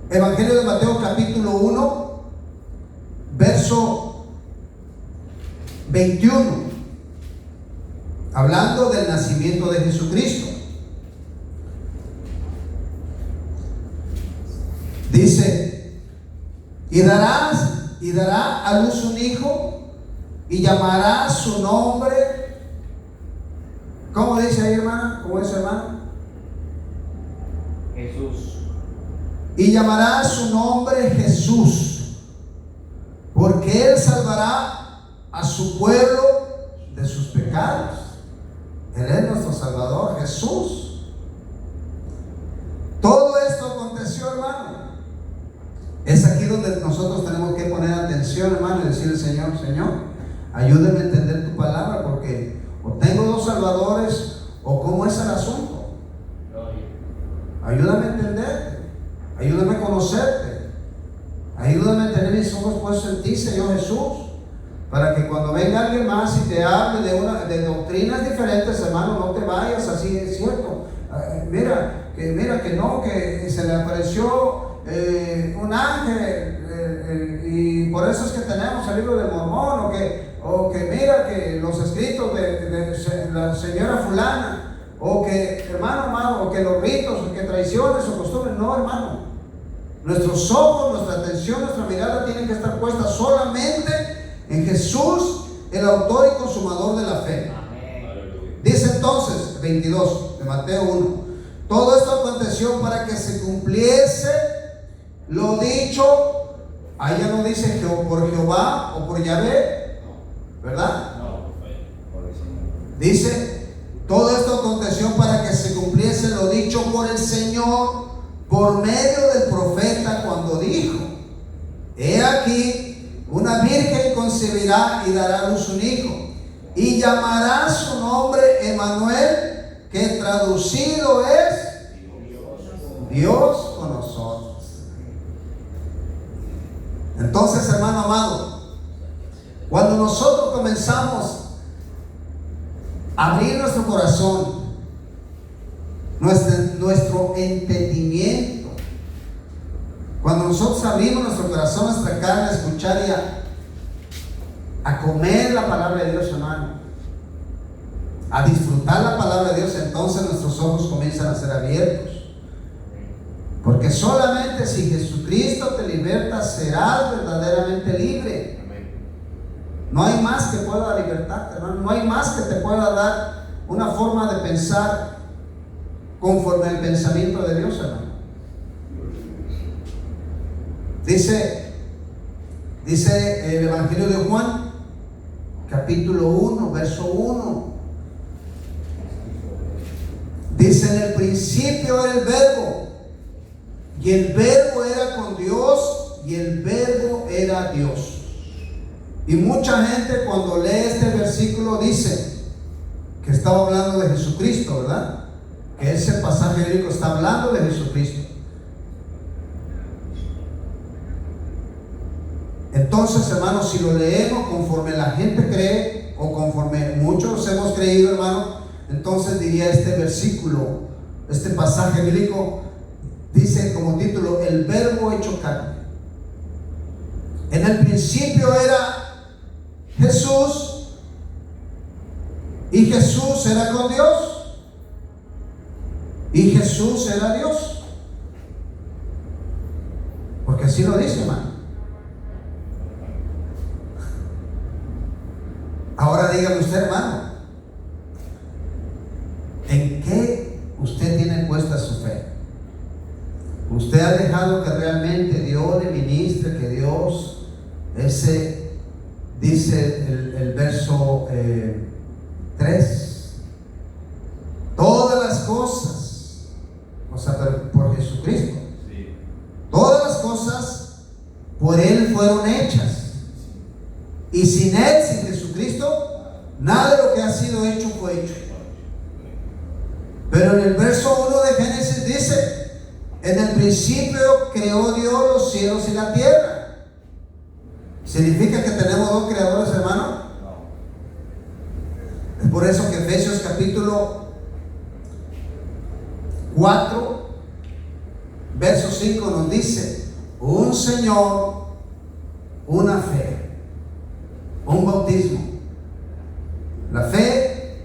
Evangelio de Mateo capítulo 1, verso 21, hablando del nacimiento de Jesucristo. Dice, y dará a luz un hijo y llamará su nombre. ¿Cómo dice ahí, hermana? ¿Cómo dice, hermana? Jesús. Y llamará su nombre Jesús, porque Él salvará a su pueblo de sus pecados. Él es nuestro Salvador, Jesús. Todo esto aconteció, hermano. Es aquí donde nosotros tenemos que poner atención, hermano, y decirle: Señor, ayúdame a entender tu palabra, porque o tengo dos salvadores, o cómo es el asunto. Ayúdame a entenderte, ayúdame a conocerte, ayúdame a tener mis ojos puestos en ti, Señor Jesús, para que cuando venga alguien más y te hable de doctrinas diferentes, hermano, no te vayas así, es cierto. Mira que no, que se le apareció un ángel, y por eso es que tenemos el libro de Mormón, o que mira que los escritos de la señora fulana, o que, hermano amado, o que los ritos, o que traiciones o costumbres. No, hermano, nuestros ojos, nuestra atención, nuestra mirada tienen que estar puesta solamente en Jesús, el autor y consumador de la fe. Amén. Dice entonces 22 de Mateo 1: todo esto aconteció para que se cumpliese lo dicho. Ahí ya no dice que por Jehová o por Yahvé, ¿verdad? No, por el Señor. Dice: todo esto aconteció para que se cumpliese lo dicho por el Señor por medio del profeta, cuando dijo: he aquí, una virgen concebirá y dará a luz un hijo, y llamará su nombre Emmanuel, que traducido es Dios con nosotros. Entonces, hermano amado, cuando nosotros comenzamos a abrir nuestro corazón, nuestro entendimiento, cuando nosotros abrimos nuestro corazón, nuestra carne, a escuchar y a comer la palabra de Dios, hermano, a disfrutar la palabra de Dios, entonces nuestros ojos comienzan a ser abiertos. Porque solamente si Jesucristo te liberta, serás verdaderamente libre. No hay más que pueda libertarte, hermano. No hay más que te pueda dar una forma de pensar conforme al pensamiento de Dios, hermano. Dice el Evangelio de Juan, capítulo 1, verso 1. Dice: en el principio era el Verbo, y el Verbo era con Dios, y el Verbo era Dios. Y mucha gente, cuando lee este versículo, dice que estaba hablando de Jesucristo, ¿verdad? Que ese pasaje bíblico está hablando de Jesucristo. Entonces, hermanos, si lo leemos conforme la gente cree, o conforme muchos hemos creído, hermano, entonces diría este versículo, este pasaje bíblico, dice como título: el Verbo hecho carne. En el principio era Jesús, Y Jesús era con Dios. Y Jesús era Dios. Porque así lo dice, hermano. Ahora dígame usted, hermano, ¿en qué usted tiene puesta su fe? ¿Usted ha dejado que realmente Dios le ministre, que Dios, dice el verso 3, todas las cosas, o sea, por Jesucristo, todas las cosas por Él fueron hechas, y sin Él, sin Jesucristo, nada de lo que ha sido hecho fue hecho. Pero en el verso 1 de Génesis dice: en el principio creó Dios los cielos y la tierra. ¿Significa que tenemos dos creadores, hermano? Es por eso que Efesios capítulo 4, verso 5 nos dice: un Señor, una fe, un bautismo. La fe,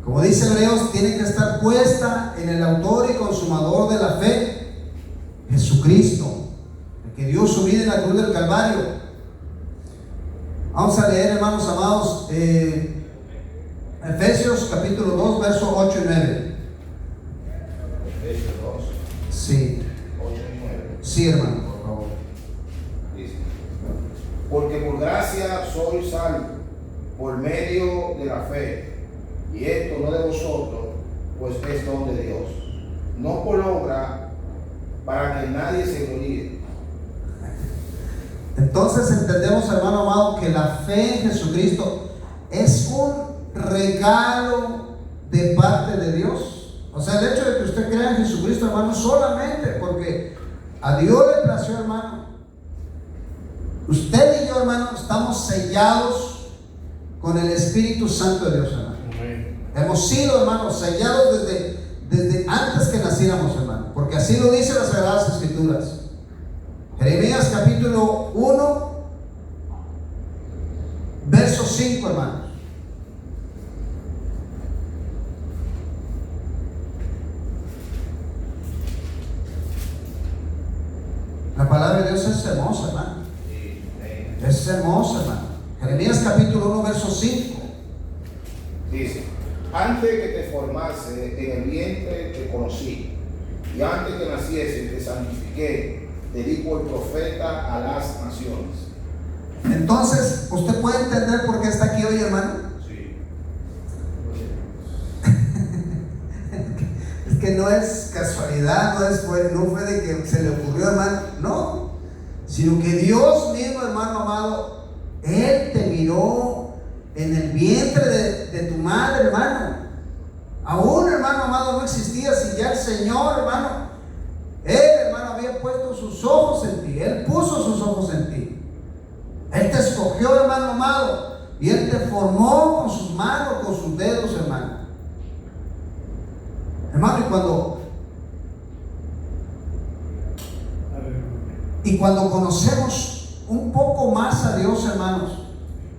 como dice Hebreos, tiene que estar puesta en el autor y consumador de la fe, Jesucristo, el que dio su vida en la cruz del Calvario. Vamos a leer, hermanos amados, Efesios capítulo 2, versos 8 y 9. Efesios 2, Sí, 8 y 9. sí, hermano, por favor. Dice: porque por gracia soy salvo, por medio de la fe. Y esto no de vosotros, pues es don de Dios, no por obra, para que nadie se gloríe. Entonces entendemos, hermano amado, que la fe en Jesucristo es un regalo de parte de Dios. O sea, el hecho de que usted crea en Jesucristo, hermano, solamente porque a Dios le plació, hermano. Usted y yo, hermano, estamos sellados con el Espíritu Santo de Dios, hermano. Hemos sido, hermanos, sellados desde antes que naciéramos, hermano, porque así lo dicen las Sagradas Escrituras. Jeremías capítulo 1, verso 5, hermanos. La palabra de Dios es hermosa, hermano. Es hermosa, hermano. Jeremías capítulo 1, verso 5. Dice: antes que te formase en el vientre te conocí, y antes que naciese te santifiqué, te di por profeta a las naciones. Entonces, ¿usted puede entender por qué está aquí hoy, hermano? Sí. Es que no es casualidad, no fue de que se le ocurrió, hermano, no, sino que Dios mismo, hermano amado, Él te miró en el vientre de tu madre, hermano. Aún, hermano amado, no existía, si ya el Señor, hermano, Él, hermano, había puesto sus ojos en ti. Él puso sus ojos en ti. Él te escogió, hermano amado, y Él te formó con sus manos, con sus dedos, hermano. Hermano, y cuando conocemos un poco más a Dios, hermanos,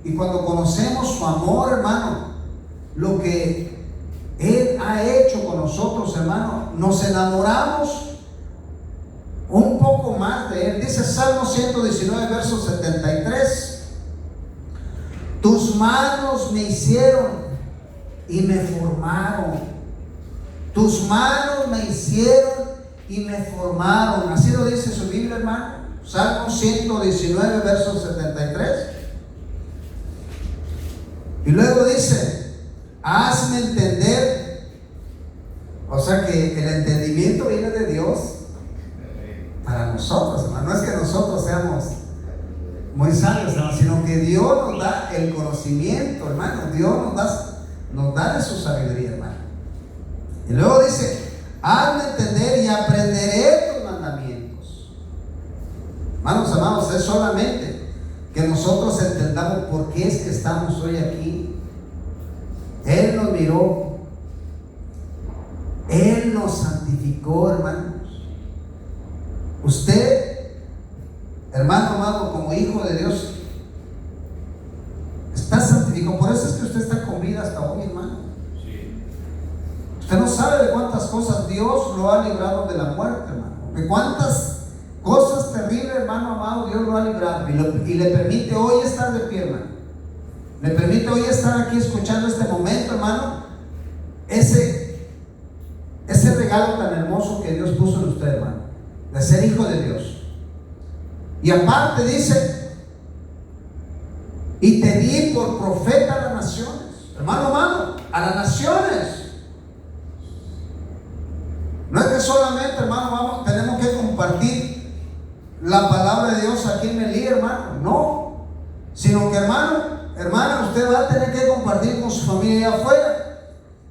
y cuando conocemos su amor, hermano, lo que Él ha hecho con nosotros, hermano, nos enamoramos un poco más de Él. Dice Salmo 119, verso 73: tus manos me hicieron y me formaron. Tus manos me hicieron y me formaron. Así lo dice su Biblia, hermano. Salmo 119, verso 73. Y luego dice: hazme entender. O sea que el entendimiento viene de Dios para nosotros, hermano. No es que nosotros seamos muy sabios, hermano, sino que Dios nos da el conocimiento, hermano. Dios nos da de su sabiduría, hermano. Y luego dice: hazme entender y aprenderé tus mandamientos. Hermanos amados, es solamente que nosotros entendamos por qué es que estamos hoy aquí. Él nos miró, Él nos santificó, hermanos. Usted, hermano amado, como hijo de Dios, está santificado. Por eso es que usted está con vida hasta hoy, hermano. cuántas cosas Dios lo ha librado de la muerte, hermano. De cuántas cosas terribles, hermano amado, Dios lo ha librado. Y le permite hoy estar de pie, hermano. Le permite hoy estar aquí escuchando este momento, hermano. Ese regalo tan hermoso que Dios puso en usted, hermano, de ser hijo de Dios. Y aparte dice: y te di por profeta a las naciones. Hermano amado, a las naciones. No es que solamente, hermano, tenemos que compartir la palabra de Dios aquí en Melí, hermano. No, sino que, hermana, usted va a tener que compartir con su familia allá afuera.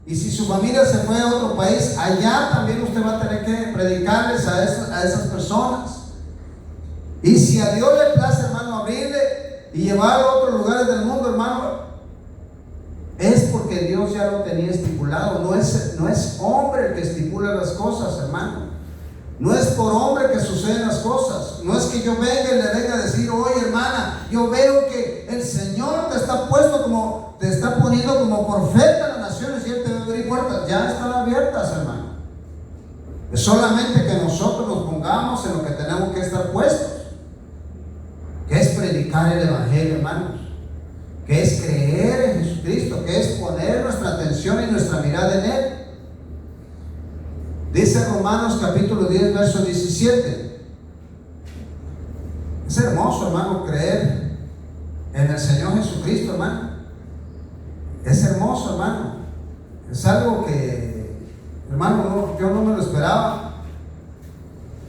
Y si su familia se fue a otro país, allá también usted va a tener que predicarles a esas personas. Y si a Dios le place, hermano, abrirle y llevarlo a otros lugares del mundo, hermano, es porque Dios ya lo tenía estipulado. No es hombre el que estipula las cosas, hermano. No es por hombre que suceden las cosas. No es que yo venga y le venga a decir: oye, hermana, yo veo que el Señor te está poniendo como profeta a las naciones y Él te va a abrir puertas. Ya están abiertas, hermano. Es solamente que nosotros nos pongamos en lo que tenemos que estar puestos, que es predicar el Evangelio, hermanos, que es creer en Jesucristo, que es poner nuestra atención y nuestra mirada en Él. Dice Romanos capítulo 10, verso 17. Es hermoso, hermano, creer en el Señor Jesucristo, hermano. Es hermoso, hermano. Es algo que, hermano, yo no me lo esperaba,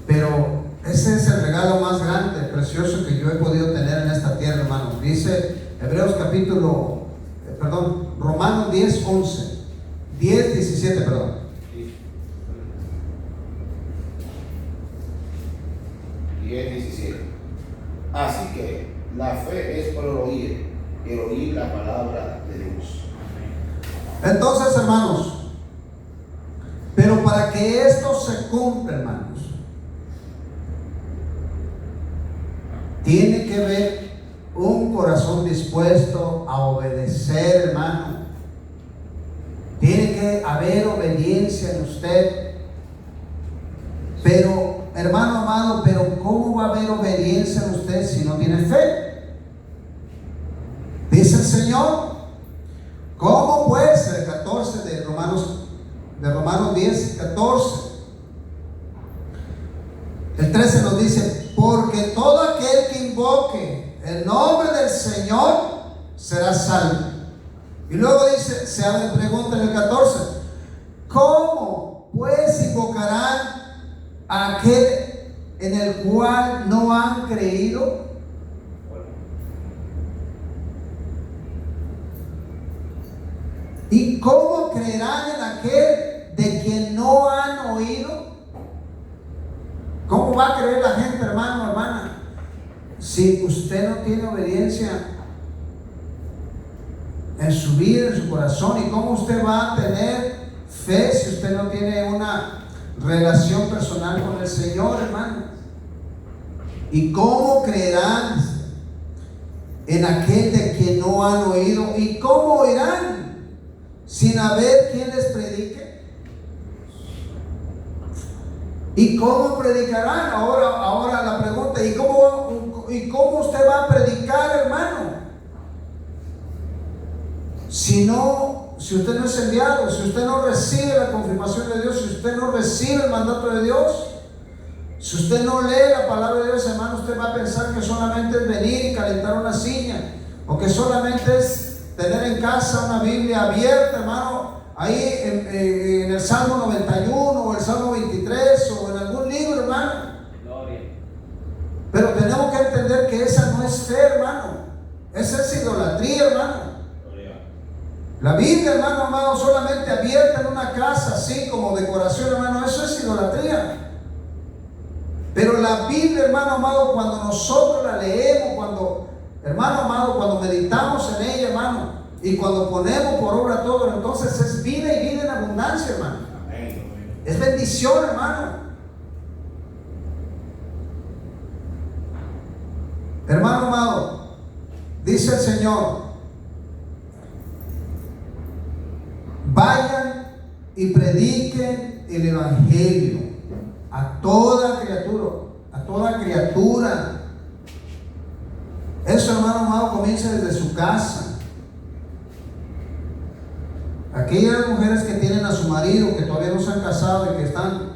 pero ese es el regalo más grande, precioso que yo he podido tener en esta tierra, hermano. Dice Romanos 10, 11. 10, 17, perdón. 10, 17. Así que la fe es por el oír la palabra de Dios. Entonces, hermanos, pero para que esto se cumpla, hermanos, tiene que haber un corazón dispuesto a obedecer, hermano. Tiene que haber obediencia en usted. Pero, hermano amado, pero ¿cómo va a haber obediencia en usted si no tiene fe? Dice el Señor: ¿cómo pues? El 14 de Romanos 10, 14. El 13 nos dice: porque todo aquel que invoque el nombre del Señor será salvo. Y luego dice, se abre pregunta en el 14: ¿cómo pues invocarán a aquel en el cual no han creído? ¿Y cómo creerán en aquel de quien no han oído? ¿Cómo va a creer la gente, hermano, hermana, si usted no tiene obediencia en su vida, en su corazón? ¿Y cómo usted va a tener fe si usted no tiene una relación personal con el Señor, hermano? ¿Y cómo creerán en aquel de quien no han oído? ¿Y cómo oirán sin haber quien les predique? ¿Y cómo predicarán? Ahora la pregunta: ¿y cómo usted va a predicar, hermano? Si usted no es enviado, si usted no recibe la confirmación de Dios, si usted no recibe el mandato de Dios, si usted no lee la palabra de Dios, hermano, usted va a pensar que solamente es venir y calentar una silla, o que solamente es tener en casa una Biblia abierta, hermano, ahí en el Salmo 91 o el Salmo 23 o en algún libro, hermano. Gloria. Pero tenemos que entender que esa no es fe, hermano. Esa es idolatría, hermano. La Biblia, hermano amado, solamente abierta en una casa, así como decoración, hermano, eso es idolatría. Pero la Biblia, hermano amado, cuando nosotros la leemos, hermano amado, cuando meditamos en ella, hermano, y cuando ponemos por obra todo, entonces es vida y vida en abundancia, hermano. Es bendición, hermano. Hermano amado, dice el Señor: vayan y prediquen el evangelio a toda criatura, a toda criatura. Eso, hermano amado, comienza desde su casa. Aquellas mujeres que tienen a su marido, que todavía no se han casado y que están,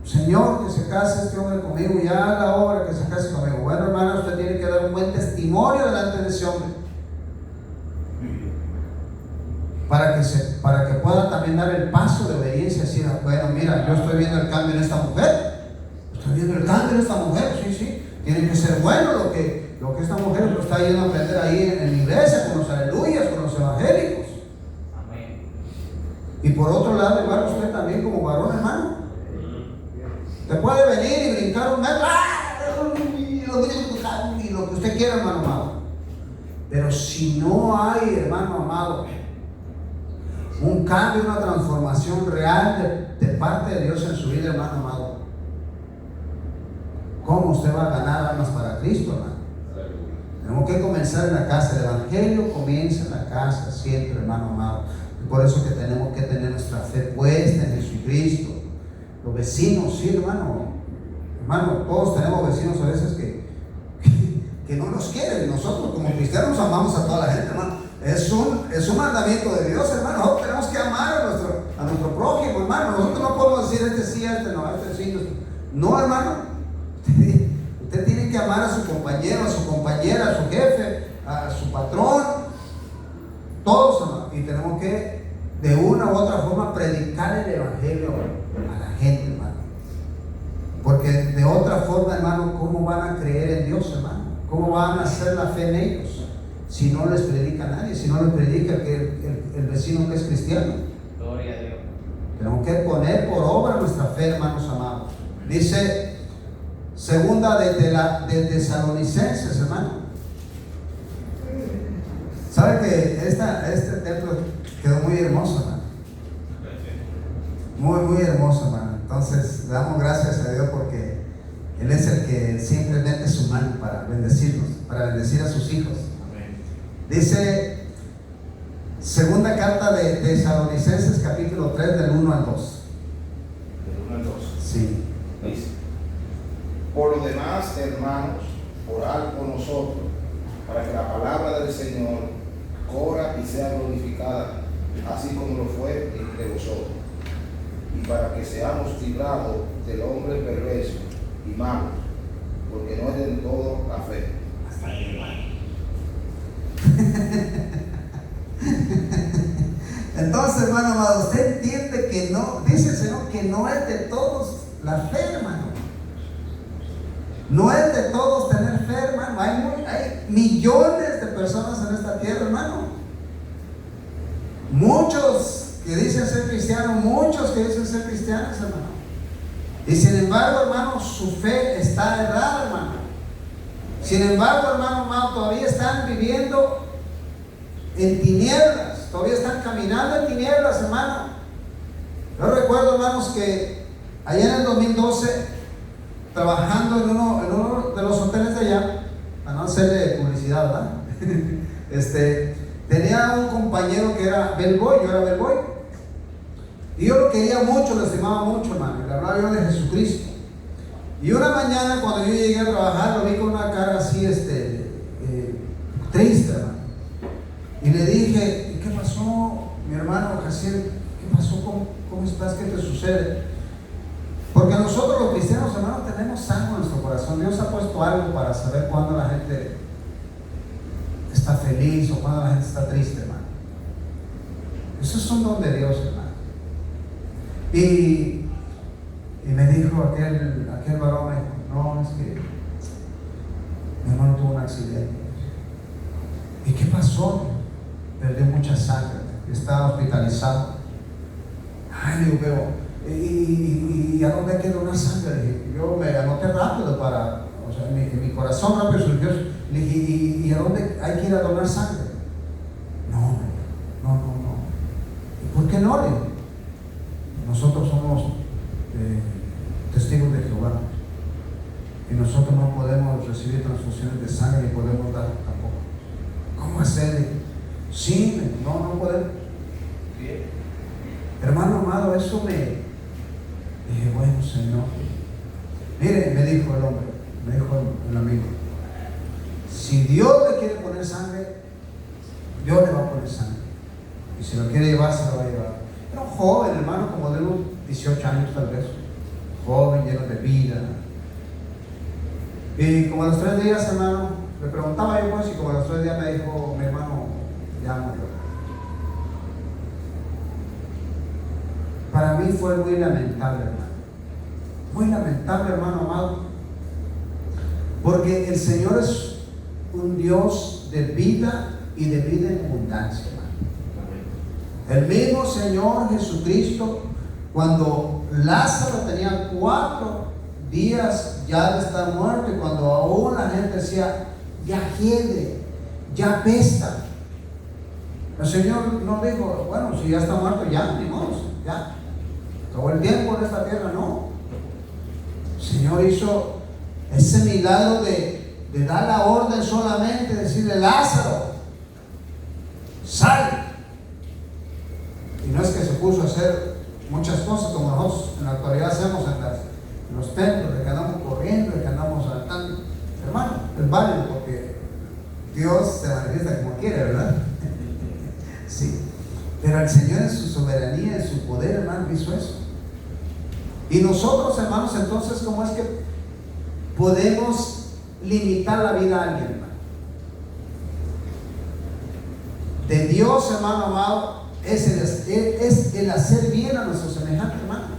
Señor, que se case este hombre conmigo, ya a la hora que se case conmigo. Bueno, hermana, usted tiene que dar un buen testimonio delante de ese hombre, para que pueda también dar el paso de obediencia, decir, bueno, mira, yo estoy viendo el cambio en esta mujer, sí, tiene que ser bueno lo que esta mujer lo está yendo a aprender ahí en la iglesia, con los aleluyas, con los evangélicos. Amén. Y por otro lado, igual usted también como varón, hermano, te puede venir y brincar un metro, y lo que usted quiera, hermano amado. Pero si no hay, hermano amado, un cambio, una transformación real de parte de Dios en su vida, hermano amado, ¿cómo usted va a ganar almas para Cristo, hermano? Tenemos que comenzar en la casa. El evangelio comienza en la casa siempre, hermano amado. Y por eso que tenemos que tener nuestra fe puesta en Jesucristo. Los vecinos, sí, hermano, todos tenemos vecinos a veces que no nos quieren. Nosotros como cristianos amamos a toda la gente, hermano. Es un mandamiento de Dios, hermano. Nosotros tenemos que amar a nuestro prójimo, hermano. Nosotros no podemos decir este sí, este no, este sí. No, hermano. Usted tiene que amar a su compañero, a su compañera, a su jefe, a su patrón. Todos, hermano. Y tenemos que, de una u otra forma, predicar el evangelio a la gente, hermano. Porque de otra forma, hermano, ¿cómo van a creer en Dios, hermano? ¿Cómo van a hacer la fe en ellos? Si no les predica a nadie, si no les predica el vecino que es cristiano. Gloria a Dios. Tenemos que poner por obra nuestra fe, hermanos amados. Dice segunda de Tesalonicenses, hermano. ¿Sabe que este templo quedó muy hermoso, hermano? Muy, muy hermoso, hermano. Entonces, le damos gracias a Dios porque Él es el que siempre mete su mano para bendecirnos, para bendecir a sus hijos. Dice segunda carta de Tesalonicenses, capítulo 3, del 1 al 2. Del 1 al 2. Sí. Dice: por lo demás, hermanos, orad por nosotros, para que la palabra del Señor corra y sea glorificada, así como lo fue entre vosotros, y para que seamos librados del hombre perverso y malo, porque no es del todo la fe. Hasta ahí, hermano. Entonces, hermano amado, usted entiende que no, dice el Señor, que no es de todos la fe, hermano. No es de todos tener fe, hermano. Hay millones de personas en esta tierra, hermano. Muchos que dicen ser cristianos, hermano. Y sin embargo, hermano, su fe está errada, hermano. Sin embargo, hermano amado, todavía están viviendo en tinieblas, todavía están caminando en tinieblas, hermano. Yo recuerdo, hermanos, que allá en el 2012, trabajando en uno de los hoteles de allá, para no hacerle publicidad, ¿verdad? Tenía un compañero que era bellboy, yo era bellboy, y yo lo quería mucho, lo estimaba mucho, hermano. Le hablaba yo de Jesucristo. Y una mañana, cuando yo llegué a trabajar, lo vi con una cara así, triste, hermano. Y le dije: ¿qué pasó, mi hermano Jaciel? ¿Qué pasó? ¿Cómo estás? ¿Qué te sucede? Porque nosotros los cristianos, hermanos, tenemos algo en nuestro corazón. Dios ha puesto algo para saber cuándo la gente está feliz o cuándo la gente está triste, hermano. Eso es un don de Dios, hermano. Y me dijo aquel varón, me dijo: no, es que mi hermano tuvo un accidente. ¿Y qué pasó? Perdió mucha sangre, estaba hospitalizado. Ay, le digo, pero ¿y a dónde hay que donar sangre? Yo me anoté rápido mi corazón rápido surgió. Le dije: ¿y a dónde hay que ir a donar sangre? No. ¿Y por qué no? Le dije: nosotros somos testigos de Jehová y nosotros no podemos recibir transfusiones de sangre ni podemos dar tampoco. ¿Cómo hacer? Sí, no podemos. Hermano amado, eso Dije, bueno, Señor. Mire, me dijo el hombre, me dijo el amigo, si Dios le quiere poner sangre, Dios le va a poner sangre. Y si lo quiere llevar, se lo va a llevar. Era un joven, hermano, como de unos 18 años tal vez. Joven, lleno de vida. Y como a los 3 días, hermano, le preguntaba yo pues, y como a los 3 días me dijo, mi hermano, ya murió. Para mí fue muy lamentable, hermano. Muy lamentable, hermano amado. Porque el Señor es un Dios de vida y de vida en abundancia, hermano. El mismo Señor Jesucristo, cuando Lázaro tenía 4 días ya de estar muerto, y cuando aún la gente decía, ya hiede, ya apesta, el Señor no dijo, bueno, si ya está muerto, ya, ni modo, ya, todo el tiempo en esta tierra, no. El Señor hizo ese milagro de dar la orden solamente, decirle, Lázaro, sal. Y no es que se puso a hacer muchas cosas como nosotros en la actualidad hacemos en los templos, de que andamos corriendo, de que andamos saltando. Hermano, es válido porque Dios se manifiesta como quiere, ¿verdad? Sí. Pero el Señor en su soberanía, en su poder, hermano, hizo eso. Y nosotros, hermanos, entonces, ¿cómo es que podemos limitar la vida a alguien, hermano? De Dios, hermano amado, es el hacer bien a nuestro semejante, hermano.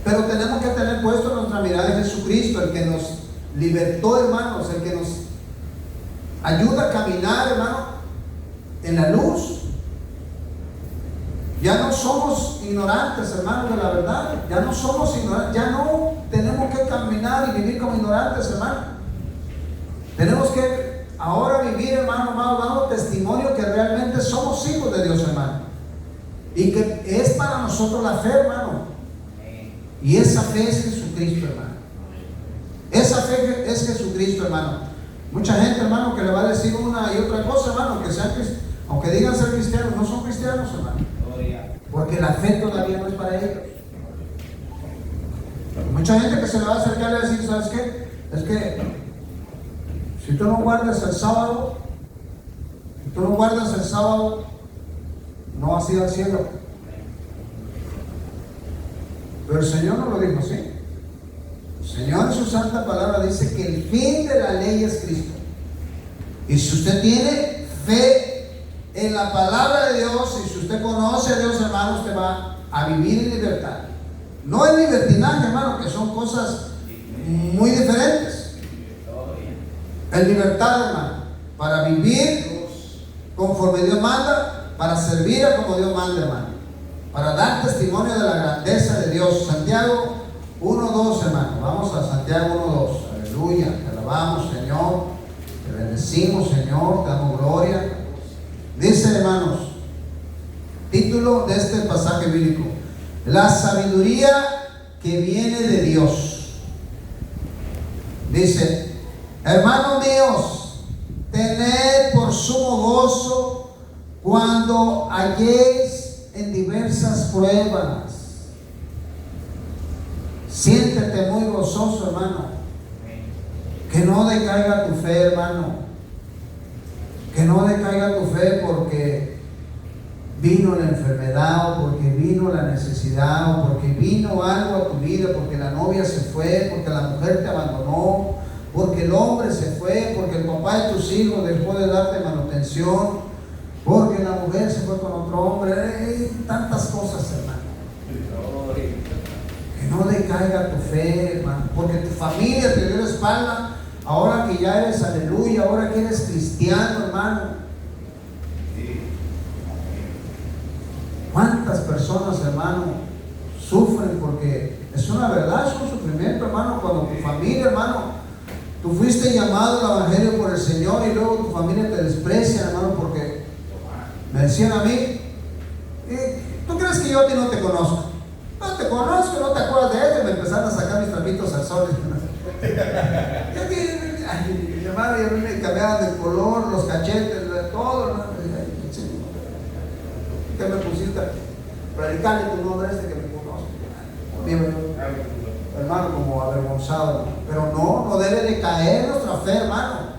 Pero tenemos que tener puesto nuestra mirada en Jesucristo, el que nos libertó, hermanos, el que nos ayuda a caminar, hermano, en la luz. Ya no somos ignorantes, hermanos, de la verdad. Ya no somos ignorantes, ya no tenemos que caminar y vivir como ignorantes, hermano. Tenemos que ahora vivir, hermano amado, dando testimonio que realmente somos hijos de Dios, hermano. Y que es para nosotros la fe, hermano. Y esa fe es Jesucristo, hermano. Esa fe es Jesucristo, hermano. Mucha gente, hermano, que le va a decir una y otra cosa, hermano, que sean, aunque digan ser cristianos, no son cristianos, hermano. Porque la fe todavía no es para ellos. Mucha gente que se le va a acercar y le va a decir, ¿sabes qué? Es que si tú no guardas el sábado, no vas a ir al cielo. Pero el Señor no lo dijo así. El Señor en su santa palabra dice que el fin de la ley es Cristo. Y si usted tiene fe en la palabra de Dios, y si usted conoce a Dios, hermano, usted va a vivir en libertad. No en libertinaje, hermano, que son cosas muy diferentes. En libertad, hermano, para vivir conforme Dios manda, para servir a como Dios manda, hermano, para dar testimonio de la grandeza de Dios. Santiago 1:2, hermano. Vamos a Santiago 1:2. Aleluya, te alabamos, Señor, te bendecimos, Señor, te damos gloria. Dice, hermanos, título de este pasaje bíblico: la sabiduría que viene de Dios. Dice, hermanos míos, tened por sumo gozo cuando halléis en diversas pruebas. Siéntete muy gozoso, hermano. Que no decaiga tu fe, hermano. Que no decaiga tu fe porque vino la enfermedad, o porque vino la necesidad, o porque vino algo a tu vida, porque la novia se fue, porque la mujer te abandonó, porque el hombre se fue, porque el papá de tus hijos dejó de darte manutención, porque la mujer se fue con otro hombre. Tantas cosas, hermano. Que no decaiga tu fe, hermano, porque tu familia te dio la espalda. Ahora que ya eres, aleluya, ahora que eres cristiano, hermano. ¿Cuántas personas, hermano, sufren? Porque es una verdad, es un sufrimiento, hermano, cuando tu familia, hermano, tú fuiste llamado al evangelio por el Señor y luego tu familia te desprecia, hermano, porque me decían a mí, ¿tú crees que yo a ti no te conozco? No te conozco, no te acuerdas de él. Y me empezaron a sacar mis trapitos al sol. Mi hermano, y a mí me cambiaban de color, los cachetes, todo, hermano. ¿Qué me pusiste? Predicarle tu nombre que me conozco. hermano, como avergonzado, pero no debe de caer nuestra fe, hermano,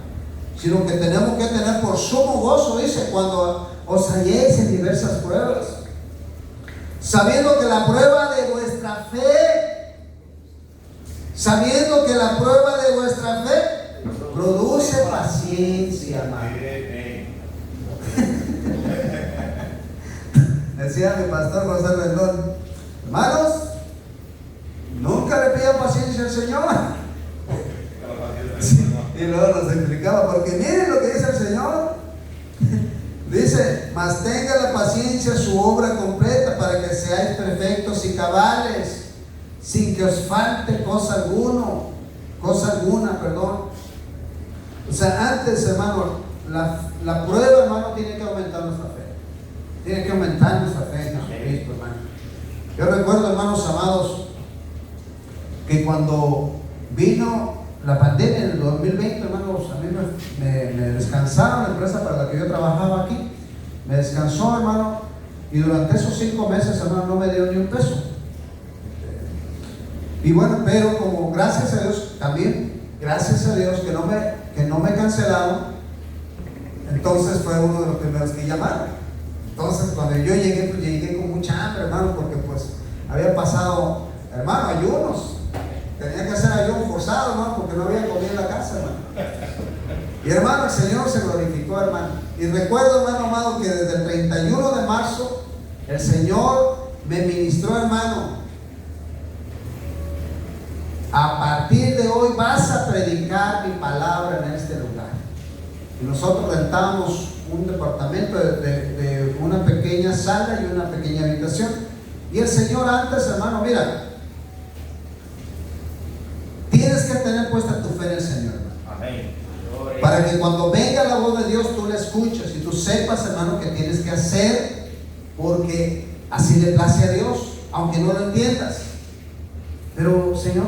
sino que tenemos que tener por sumo gozo, dice, cuando os halléis en diversas pruebas, sabiendo que la prueba de vuestra fe, produce paciencia, hermano. Decía mi pastor José Rendón, hermanos, nunca le pidan paciencia al Señor. Y luego nos explicaba, porque miren lo que dice el Señor. Dice, mas tenga la paciencia su obra completa para que seáis perfectos y cabales, sin que os falte cosa alguna, perdón. O sea, antes, hermano, la prueba, hermano, tiene que aumentar nuestra fe. Tiene que aumentar nuestra fe en Jesucristo, hermano. Yo recuerdo, hermanos amados, que cuando vino la pandemia en el 2020, hermanos, a mí me descansaron la empresa para la que yo trabajaba aquí. Me descansó, hermano, y durante esos 5 meses, hermano, no me dio ni un peso. Y bueno, pero como gracias a Dios, también, gracias a Dios que no me cancelaron, entonces fue uno de los primeros que llamaron. Entonces cuando yo llegué, pues llegué con mucha hambre, hermano, porque pues había pasado, hermano, ayunos. Tenía que hacer ayuno forzado, hermano, porque no había comido en la casa, hermano. Y hermano, el Señor se glorificó, hermano. Y recuerdo, hermano amado, que desde el 31 de marzo, el Señor me ministró, hermano. A partir de hoy vas a predicar mi palabra en este lugar. Y nosotros rentábamos un departamento de una pequeña sala y una pequeña habitación. Y el Señor antes, hermano, mira, tienes que tener puesta tu fe en el Señor, hermano. Amén. Para que cuando venga la voz de Dios tú la escuches y tú sepas, hermano, que tienes que hacer porque así le place a Dios, aunque no lo entiendas. Pero Señor,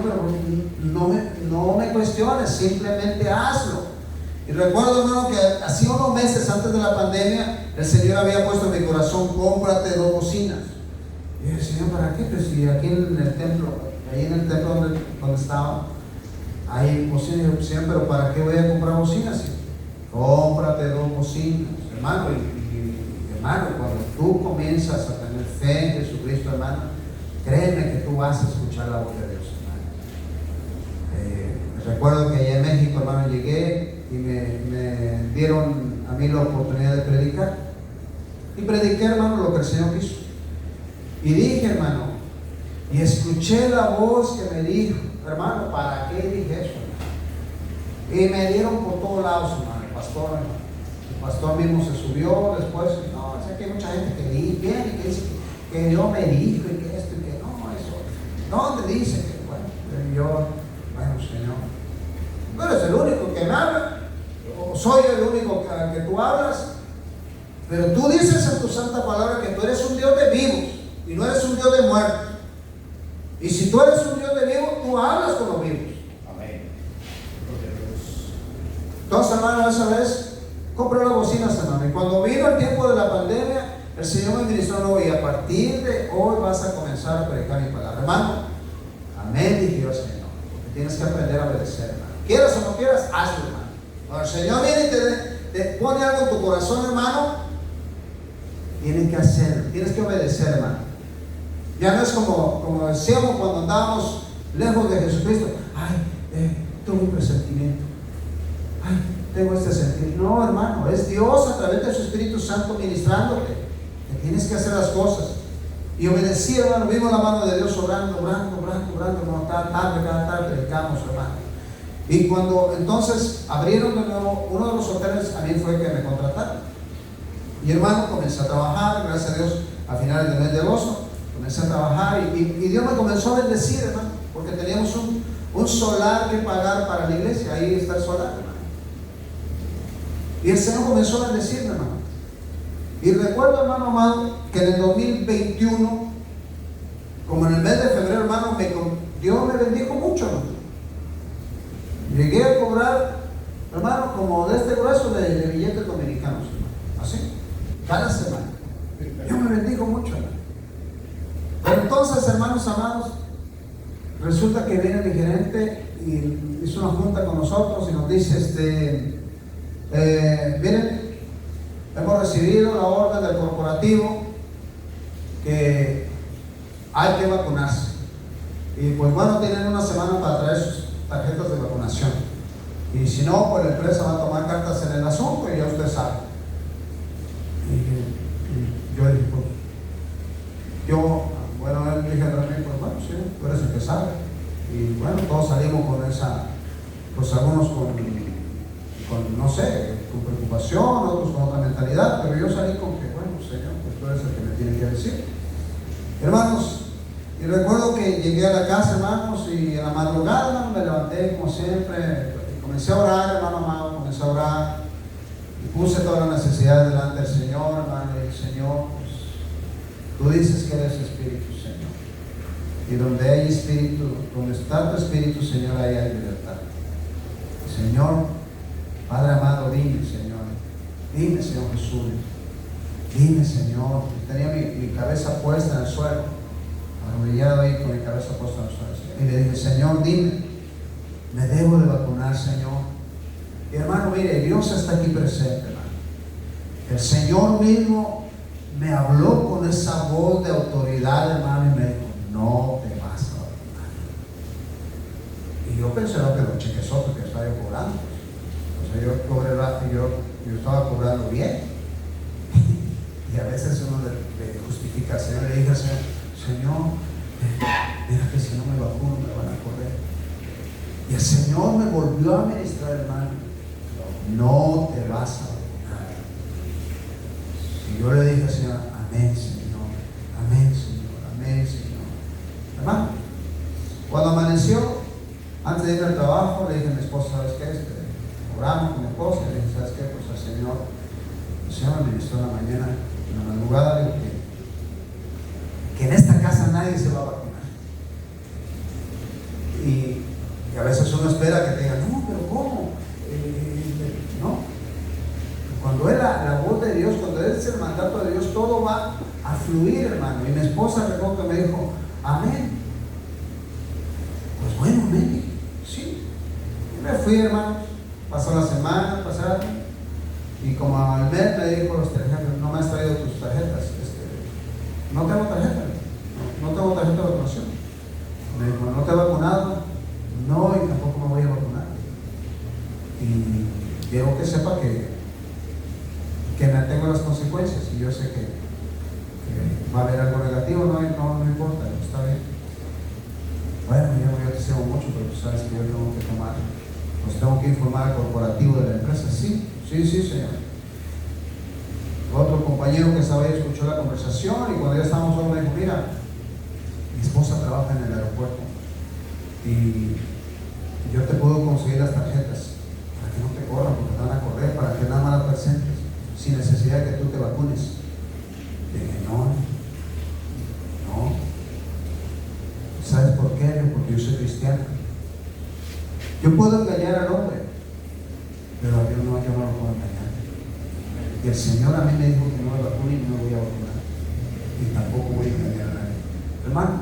no me cuestiones, simplemente hazlo. Y recuerdo, hermano, que hacía unos meses antes de la pandemia, el Señor había puesto en mi corazón, cómprate 2 bocinas. Y yo decía, Señor, ¿para qué? Pues si aquí en el templo, ahí en el templo donde estaba, hay bocinas. Y yo, Señor, pero ¿para qué voy a comprar bocinas? Cómprate 2 bocinas, hermano. Y hermano, cuando tú comienzas a tener fe en Jesucristo, hermano, créeme que tú vas a escuchar la voz de Dios, hermano. Recuerdo que allá en México, hermano, llegué y me dieron a mí la oportunidad de predicar. Y prediqué, hermano, lo que el Señor quiso. Y dije, hermano, y escuché la voz que me dijo, hermano, ¿para qué dije eso, hermano? Y me dieron por todos lados, hermano, el pastor mismo se subió después. No, sé que hay mucha gente que viene y que dice que Dios me dijo y que esto y que no, eso. ¿Dónde dice que? Bueno, Señor, no eres el único que me habla, o soy el único que tú hablas, pero tú dices en tu santa palabra que tú eres un Dios de vivos y no eres un Dios de muertos. Y si tú eres un Dios de vivos, tú hablas con los vivos. Amén. Entonces, hermano, esa vez compré las bocinas, hermano, y cuando vino el tiempo de la pandemia, el Señor me ministró nuevo, y a partir de hoy vas a comenzar a predicar mi palabra, hermano. Amén, dije yo, Señor, porque tienes que aprender a obedecer, hermano. Quieras o no quieras, hazlo, hermano. Cuando el Señor viene y te pone algo en tu corazón, hermano, tienes que hacerlo, tienes que obedecer, hermano. Ya no es como decíamos cuando andábamos lejos de Jesucristo. Ay, tengo un presentimiento. Ay, tengo este sentir. No, hermano, es Dios a través de su Espíritu Santo ministrándote. Que tienes que hacer las cosas. Y obedecí, hermano, vimos la mano de Dios obrando, hermano, cada tarde predicamos, hermano. Y cuando entonces abrieron de nuevo uno de los hoteles, a mí fue que me contrataron. Y hermano, comencé a trabajar, gracias a Dios, a finales del mes de agosto, comencé a trabajar y Dios me comenzó a bendecir, hermano, porque teníamos un solar que pagar para la iglesia, ahí está el solar, hermano. Y el Señor comenzó a bendecirme, hermano. Y recuerdo, hermano amado, que en el 2021, como en el mes de febrero, hermano, Dios me bendijo mucho, hermano. Llegué a cobrar, hermano, como de este grueso de billetes dominicanos, hermano. Así, cada semana. Dios me bendijo mucho, hermano. Pero entonces, hermanos amados, resulta que viene mi gerente y hizo una junta con nosotros y nos dice, miren, hemos recibido la orden del corporativo que hay que vacunarse. Y pues bueno, tienen una semana para traer sus tarjetas de vacunación. Y si no, pues la empresa va a tomar cartas en el asunto y ya usted sabe. Y yo dije, bueno, él dije también, pues bueno, sí, tú eres el que sabe. Y bueno, todos salimos con esa, pues algunos con no sé, con preocupación, otros con otra mentalidad, pero yo salí con que, bueno, Señor, pues tú eres el que me tiene que decir. Hermanos, y recuerdo que llegué a la casa, hermanos, y a la madrugada, hermano, me levanté como siempre, y comencé a orar, hermano amado, comencé a orar, y puse todas las necesidades delante del Señor, hermano, y dije, Señor, pues, tú dices que eres Espíritu, Señor, y donde hay Espíritu, donde está tu Espíritu, Señor, ahí hay libertad. Señor, Padre amado, dime, Señor Jesús, dime, Señor. Tenía mi cabeza puesta en el suelo, arrodillado ahí con mi cabeza puesta en el suelo, y le dije, Señor, dime, me debo de vacunar, Señor. Y hermano, mire, Dios está aquí presente, hermano. El Señor mismo me habló con esa voz de autoridad, hermano, y me dijo, no te vas a vacunar. Y yo pensé que los chequesotes que estaba yo cobrando, o sea, yo estaba cobrando bien. Y a veces uno le justifica al Señor, le dije al Señor, mira que si no me vacuno me van a correr. Y el Señor me volvió a ministrar, hermano, no te vas a vacunar. Y yo le dije al Señor, amén, Señor, amén, Señor, amén, Señor. Hermano, cuando amaneció, antes de ir al trabajo, le dije a mi esposa, ¿sabes qué? Oramos con mi esposa, y le dije, ¿sabes qué? Pues al el Señor me ministró en la mañana, en la madrugada, le dije que en esta casa nadie se va a vacunar. Y a veces uno espera que te digan, no, pero ¿cómo? No. Cuando es la voz de Dios, cuando es el mandato de Dios, todo va a fluir, hermano. Y mi esposa recuerdo que me dijo, amén. Pues bueno, amén. Sí. Y me fui, hermano. Pasó la semana, pasaron. Y como al mes me dijo los tarjetas, no me has traído tus tarjetas. No tengo tarjeta. No tengo tarjeta de vacunación. Me dijo, ¿no te he vacunado? No, y tampoco me voy a vacunar. Y quiero que sepa que me tengo las consecuencias. Y yo sé que va a haber algo negativo, no importa, está bien. Bueno, yo te deseo mucho, pero tú sabes que yo tengo que tomar, pues tengo que informar al corporativo de la empresa. Sí, Señor. Otro compañero que estaba ahí escuchó la conversación y cuando ya estábamos solos me dijo, mira, mi esposa trabaja en el aeropuerto y yo te puedo conseguir las tarjetas para que no te corran, porque te van a correr, para que nada más las presentes sin necesidad de que tú te vacunes. Y dije, no. ¿Sabes por qué? Porque yo soy cristiano. Yo puedo engañar al hombre, pero a Dios no, yo no lo puedo engañar. Y el Señor a mí me dijo que no me vacune y no me voy a vacunar. Y tampoco voy a engañar a nadie. Hermano,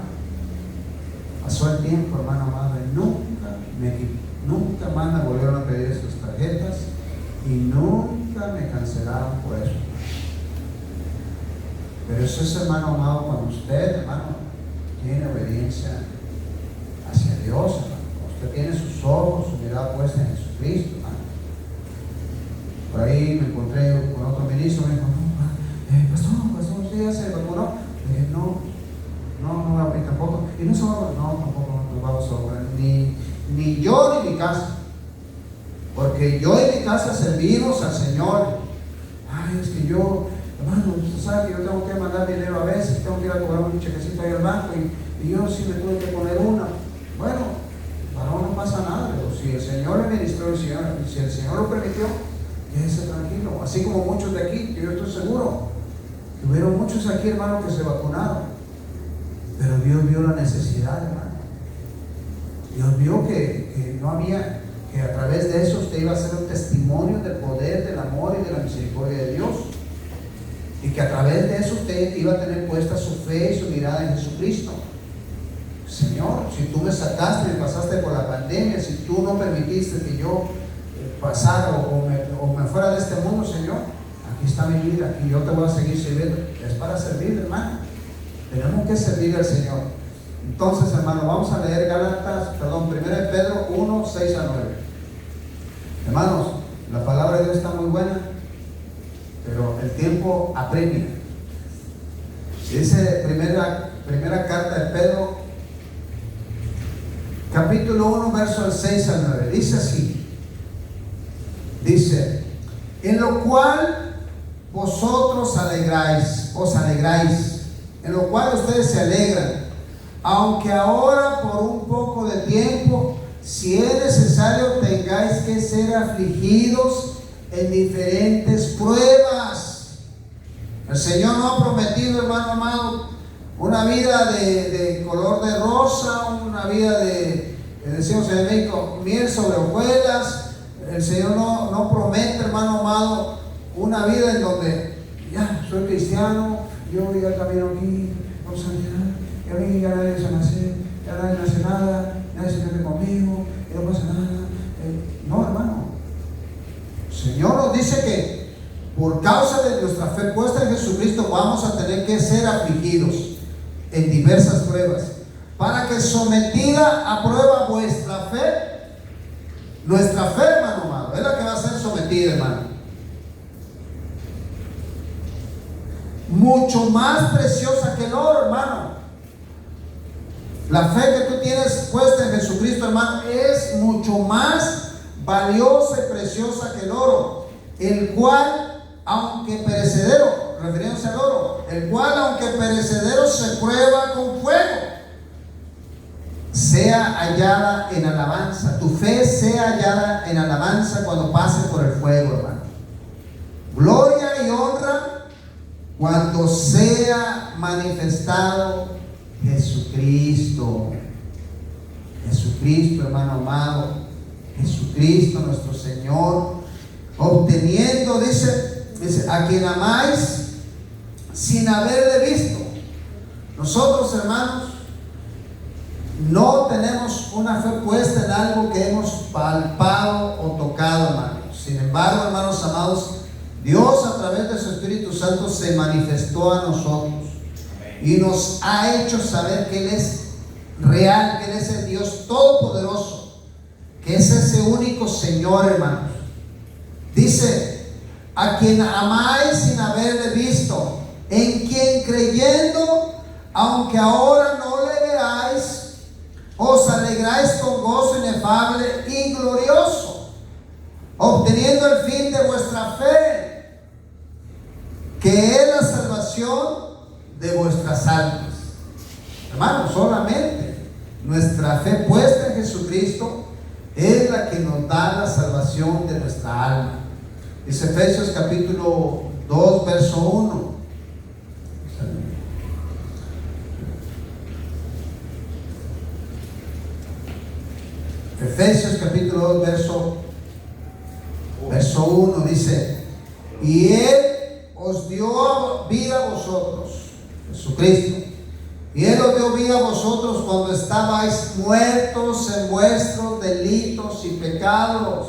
pasó el tiempo, hermano amado, y nunca más me volvieron a pedir esas tarjetas y nunca me cancelaron por eso. Pero eso es, hermano amado, cuando usted, hermano, tiene obediencia hacia Dios, hermano. Cuando usted tiene sus ojos, su mirada puesta en Jesucristo, hermano. Por ahí me encontré con otro ministro, me dijo, pastor, ¿usted ya se vacunó? Le dije, no, y tampoco. Y no se va a vacunar, no, tampoco nos vamos a vacunar, ni yo ni mi casa. Porque yo y mi casa servimos al Señor. Ay, es que yo, hermano, usted sabe que yo tengo que mandar dinero a veces, tengo que ir a cobrar un chequecito ahí al banco y yo sí me tuve que poner una. Bueno, no pasa nada, pero si el Señor le ministró, si el Señor lo permitió, quédese tranquilo. Así como muchos de aquí, que yo estoy seguro que hubieron muchos aquí, hermano, que se vacunaron, pero Dios vio la necesidad, hermano. Dios vio que no había, que a través de eso usted iba a ser un testimonio del poder, del amor y de la misericordia de Dios, y que a través de eso usted iba a tener puesta su fe y su mirada en Jesucristo. Señor, si tú me sacaste, me pasaste por la pandemia, si tú no permitiste que yo pasara o me fuera de este mundo, Señor, aquí está mi vida y yo te voy a seguir sirviendo. Es para servir, hermano. Tenemos que servir al Señor. Entonces, hermano, vamos a leer 1 Pedro 1, 6 a 9. Hermanos, la palabra de Dios está muy buena, pero el tiempo apremia. Dice primera carta de Pedro, capítulo 1, versos 6 al 9. Dice así. Dice, en lo cual vosotros os alegráis, en lo cual ustedes se alegran, aunque ahora por un poco de tiempo, si es necesario, tengáis que ser afligidos en diferentes pruebas. El Señor no ha prometido, hermano amado, una vida de color de rosa, una vida decimos en México, miel sobre hojuelas. El Señor no promete, hermano amado, una vida en donde ya soy cristiano, yo ya camino aquí, vamos a mirar, y a mí ya nadie se nace, ya nadie nace nada, nadie se mete conmigo, y no pasa nada. No, hermano. El Señor nos dice que por causa de nuestra fe puesta en Jesucristo vamos a tener que ser afligidos en diversas pruebas, para que sometida a prueba vuestra fe, nuestra fe, hermano amado, es la que va a ser sometida, hermano, mucho más preciosa que el oro, hermano. La fe que tú tienes puesta en Jesucristo, hermano, es mucho más valiosa y preciosa que el oro, el cual, aunque perecedero, refiriéndose al oro, el cual, aunque perecedero, se prueba con fuego, sea hallada en alabanza. Tu fe sea hallada en alabanza cuando pase por el fuego, hermano. Gloria y honra cuando sea manifestado Jesucristo. Jesucristo, hermano amado, Jesucristo nuestro Señor, obteniendo, dice, a quien amáis sin haberle visto. Nosotros, hermanos, no tenemos una fe puesta en algo que hemos palpado o tocado, hermanos. Sin embargo, hermanos amados, Dios a través de su Espíritu Santo se manifestó a nosotros y nos ha hecho saber que Él es real, que Él es el Dios todopoderoso, que es ese único Señor, hermanos. Dice, a quien amáis sin haberle visto, en quien creyendo, aunque ahora no le veáis, os alegráis con gozo inefable y glorioso, obteniendo el fin de vuestra fe, que es la salvación de vuestras almas. Hermanos, solamente nuestra fe puesta en Jesucristo es la que nos da la salvación de nuestra alma. Dice Efesios capítulo 2, verso 1. Efesios capítulo 2, verso 1 dice, y Él os dio vida a vosotros, Jesucristo, y Él os dio vida a vosotros cuando estabais muertos en vuestros delitos y pecados.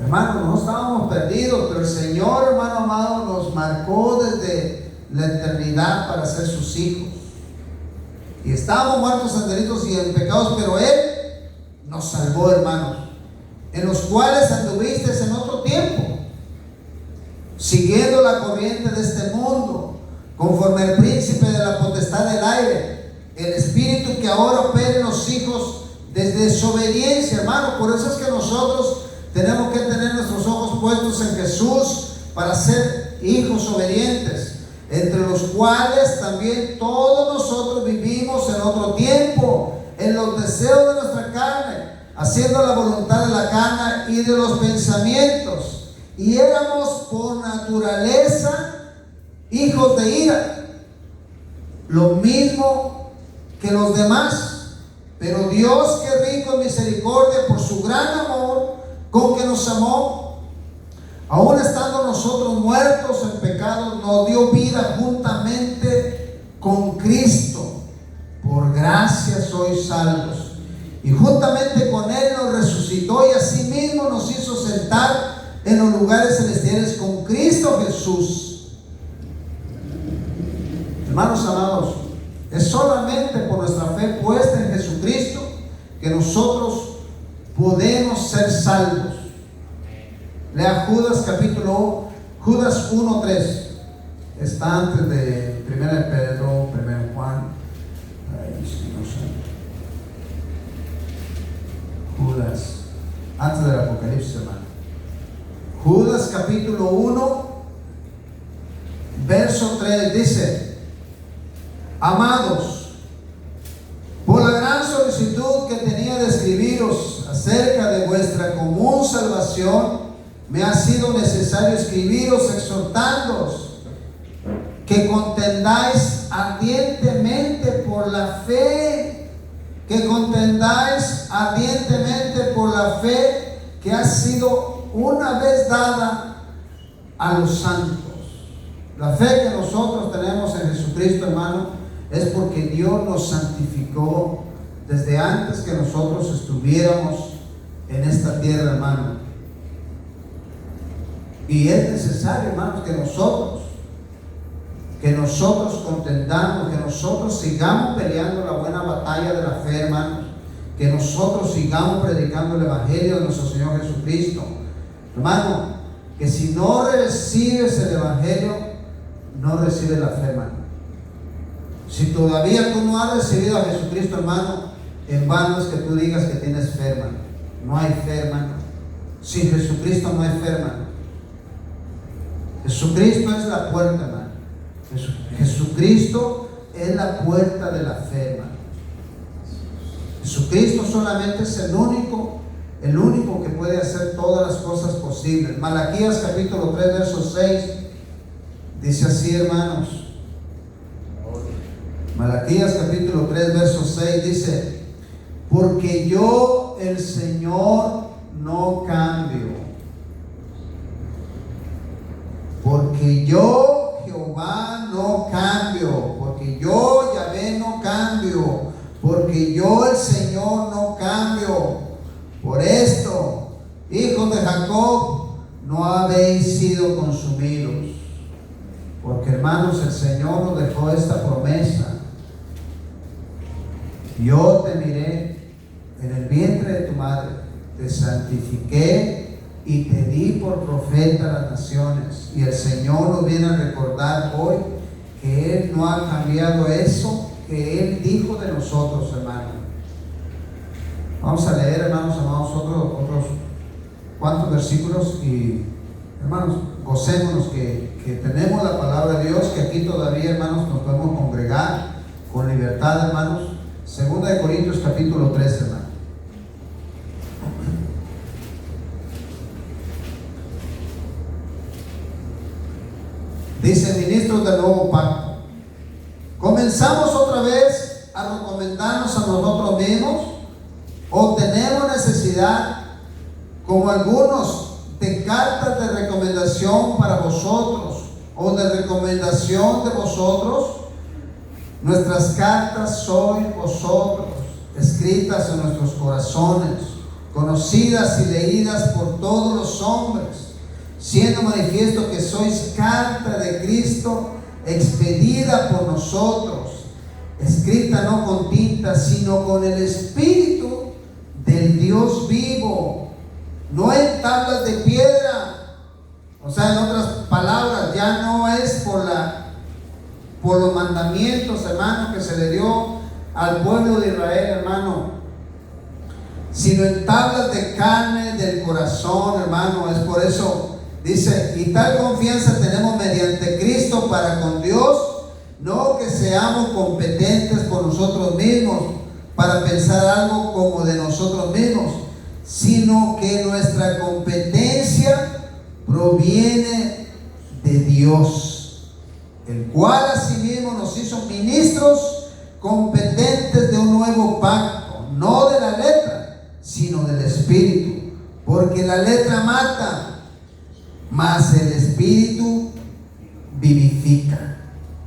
Hermanos, no estábamos perdidos, pero el Señor, hermano amado, nos marcó desde la eternidad para ser sus hijos. Y estábamos muertos en delitos y en pecados, pero Él nos salvó, hermanos, en los cuales anduvisteis en otro tiempo, siguiendo la corriente de este mundo, conforme al príncipe de la potestad del aire, el espíritu que ahora opera en los hijos de desobediencia, hermano. Por eso es que nosotros tenemos que tener nuestros ojos puestos en Jesús para ser hijos obedientes, entre los cuales también todos nosotros vivimos en otro tiempo, en los deseos de nuestra carne, haciendo la voluntad de la carne y de los pensamientos, y éramos por naturaleza hijos de ira, lo mismo que los demás. Pero Dios, que rico en misericordia por su gran amor con que nos amó, aun estando nosotros muertos en pecados, nos dio vida juntamente con Cristo. ¿Por sois salvos. Y juntamente con Él nos resucitó y asimismo nos hizo sentar en los lugares celestiales con Cristo Jesús. Hermanos amados, es solamente por nuestra fe puesta en Jesucristo que nosotros podemos ser salvos. Lea Judas capítulo Judas 1:3. Está antes de 1 Pedro, 1 Juan. Ay, sí, no sé. Judas, antes del Apocalipsis, hermano. Judas capítulo 1, verso 3 dice: amados, por la gran solicitud que tenía de escribiros acerca de vuestra común salvación, me ha sido necesario escribiros exhortándoos que contendáis ardientemente por la fe, que contendáis ardientemente por la fe que ha sido una vez dada a los santos. La fe que nosotros tenemos en Jesucristo, hermano, es porque Dios nos santificó desde antes que nosotros estuviéramos en esta tierra, hermano. Y es necesario, hermanos, que nosotros contendamos, que nosotros sigamos peleando la buena batalla de la fe, hermanos, que nosotros sigamos predicando el Evangelio de nuestro Señor Jesucristo. Hermano, que si no recibes el Evangelio, no recibes la fe, hermano. Si todavía tú no has recibido a Jesucristo, hermano, en vano es que tú digas que tienes fe, hermano. No hay fe, hermano. Sin Jesucristo no hay fe, hermano. Jesucristo es la puerta, hermano. Jesucristo es la puerta de la fe, hermano. Jesucristo solamente es el único que puede hacer todas las cosas posibles. Malaquías capítulo 3, verso 6 dice así, hermanos. Malaquías capítulo 3, verso 6 dice: porque yo, el Señor, no cambio. Porque yo, Jehová, no cambio. Porque yo, Yahvé, no cambio. Porque yo, el Señor, no cambio. Por esto, hijos de Jacob, no habéis sido consumidos. Porque, hermanos, el Señor nos dejó esta promesa: yo te miré en el vientre de tu madre, te santifiqué y te di por profeta a las naciones. Y el Señor nos viene a recordar hoy que Él no ha cambiado eso que Él dijo de nosotros, hermano. Vamos a leer, hermanos amados, otros cuantos versículos y, hermanos, gocémonos que tenemos la palabra de Dios, que aquí todavía, hermanos, nos podemos congregar con libertad, hermanos. 2 Corintios capítulo 3, hermano. Dice: ministros del nuevo pacto, ¿comenzamos otra vez a recomendarnos a nosotros mismos? ¿O tenemos necesidad, como algunos, de cartas de recomendación para vosotros o de recomendación de vosotros? Nuestras cartas sois vosotros, escritas en nuestros corazones, conocidas y leídas por todos los hombres, siendo manifiesto que sois carta de Cristo, expedida por nosotros, escrita no con tinta, sino con el Espíritu del Dios vivo, no en tablas de piedra. O sea, en otras palabras, ya no es por los mandamientos, hermano, que se le dio al pueblo de Israel, hermano, sino en tablas de carne del corazón, hermano. Es por eso, dice: y tal confianza tenemos mediante Cristo para con Dios, no que seamos competentes por nosotros mismos para pensar algo como de nosotros mismos, sino que nuestra competencia proviene de Dios, el cual asimismo nos hizo ministros competentes de un nuevo pacto, no de la letra, sino del Espíritu, porque la letra mata, mas el Espíritu vivifica.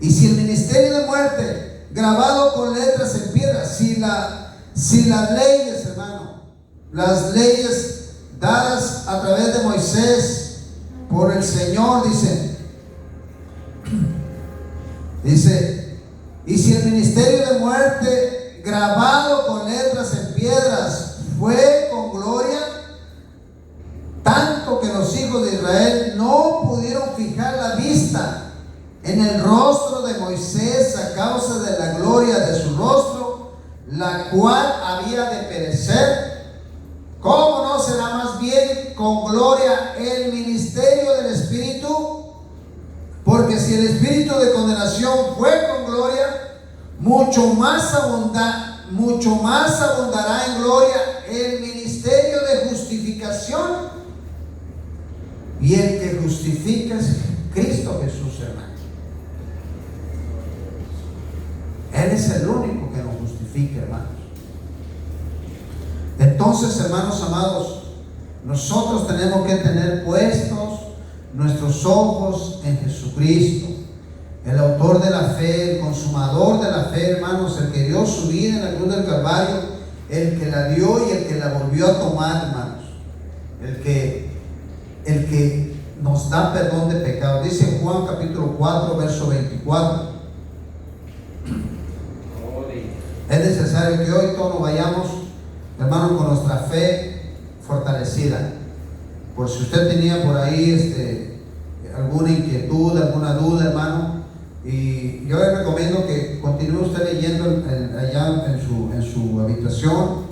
Y si el ministerio de muerte, grabado con letras en piedra, si la Si las leyes, hermano, las leyes dadas a través de Moisés por el Señor, dice, y si el ministerio de muerte grabado con letras en piedras fue con gloria, tanto que los hijos de Israel no pudieron fijar la vista en el rostro de Moisés a causa de la gloria de su rostro, la cual había de perecer, ¿cómo no será más bien con gloria el ministerio del Espíritu? Porque si el espíritu de condenación fue con gloria, mucho más abundará en gloria el ministerio de justificación. Y el que justifica es Cristo Jesús, hermano. Él es el único que nos justifica, hermanos. Entonces, hermanos amados, nosotros tenemos que tener puestos nuestros ojos en Jesucristo, el autor de la fe, el consumador de la fe, hermanos, el que dio su vida en la cruz del Calvario, el que la dio y el que la volvió a tomar, hermanos, el que nos da perdón de pecado. Dice Juan capítulo 4, verso 24. Es necesario que hoy todos vayamos, hermanos, con nuestra fe fortalecida. Por si usted tenía por ahí alguna inquietud, alguna duda, hermano, y yo le recomiendo que continúe usted leyendo allá en su habitación,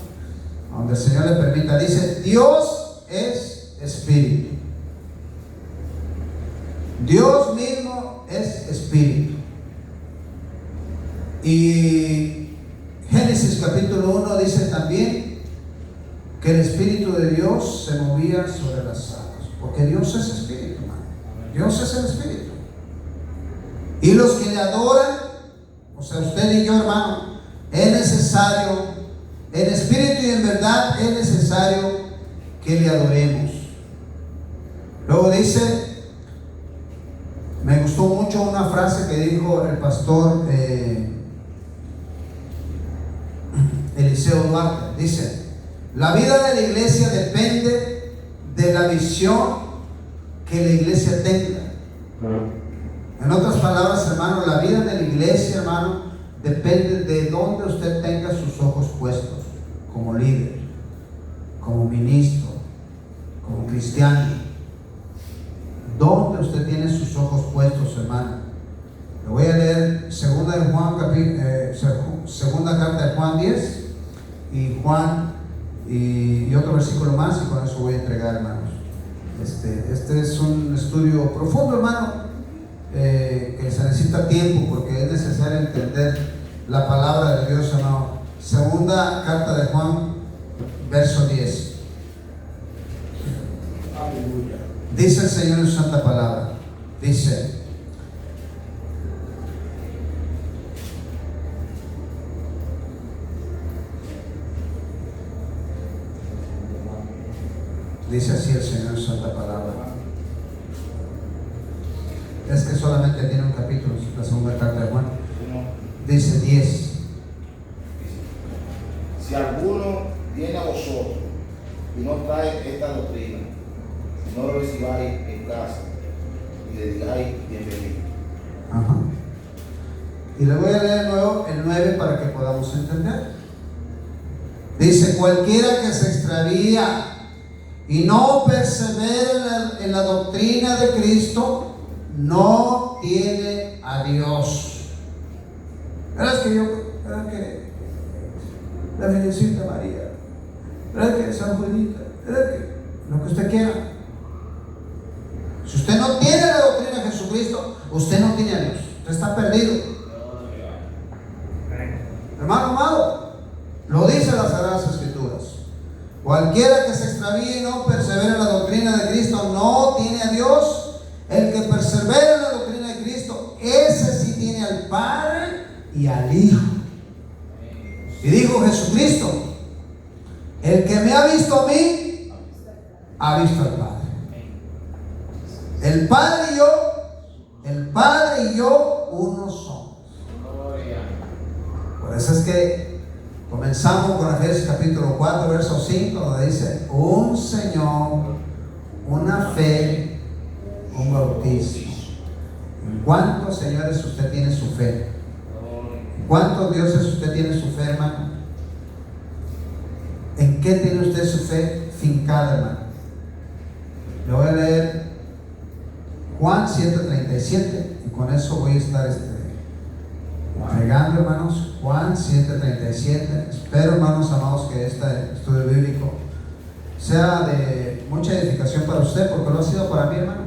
donde el Señor le permita. Dice: Dios es espíritu. Dios mismo es espíritu. Y Génesis capítulo 1 dice también que el Espíritu de Dios se movía sobre las aguas, porque Dios es espíritu, hermano. Dios es el espíritu. Y los que le adoran, o sea, usted y yo, hermano, es necesario, en espíritu y en verdad, es necesario que le adoremos. Luego dice, me gustó mucho una frase que dijo el pastor Eliseo Duarte. Dice: la vida de la iglesia depende de la visión que la iglesia tenga. En otras palabras, hermano, la vida de la iglesia, hermano, depende de dónde usted tenga sus ojos puestos, como líder, como ministro, como cristiano. ¿Dónde usted tiene sus ojos puestos, hermano? Le voy a leer segunda carta de Juan 10 y otro versículo más, y con eso voy a entregar, hermanos. Este es un estudio profundo, hermano, que se necesita tiempo, porque es necesario entender la palabra de Dios, hermano. Segunda carta de Juan, verso 10. Aleluya. Dice el Señor en su santa palabra, dice: dice así el Señor en su santa palabra. Es que solamente tiene un capítulo, la segunda carta de Juan. Dice 10. Si alguno viene a vosotros y no trae esta doctrina, no lo recibáis en casa y le digáis bienvenido. Ajá. Y le voy a leer de nuevo el 9 para que podamos entender. Dice: cualquiera que se extravía y no persevera en la doctrina de Cristo, no tiene a Dios. ¿Verdad que la Virgencita María? ¿Verdad que San Juanita? ¿Verdad que lo que usted quiera? Si usted no tiene la doctrina de Jesucristo, usted no tiene a Dios. Usted está perdido. Hermano amado, lo dice las Sagradas Escrituras. Cualquiera que se extravíe y no persevera en la doctrina de Cristo no tiene a Dios. El que persevera en la doctrina de Cristo, ese sí tiene al Padre y al Hijo. Y dijo Jesucristo: el que me ha visto a mí, ha visto al Padre. El Padre y yo, uno somos. Por eso es que comenzamos Comenzamos con Efesios capítulo 4, verso 5, donde dice, un Señor, una fe, un bautismo. ¿En cuántos, señores, usted tiene su fe? ¿En cuántos dioses usted tiene su fe, hermano? ¿En qué tiene usted su fe fincada, hermano? Le voy a leer Juan 7:37 y con eso voy a estar entregando, hermanos. Juan 7:37. Espero, hermanos amados, que este estudio bíblico sea de mucha edificación para usted, porque lo ha sido para mí, hermano.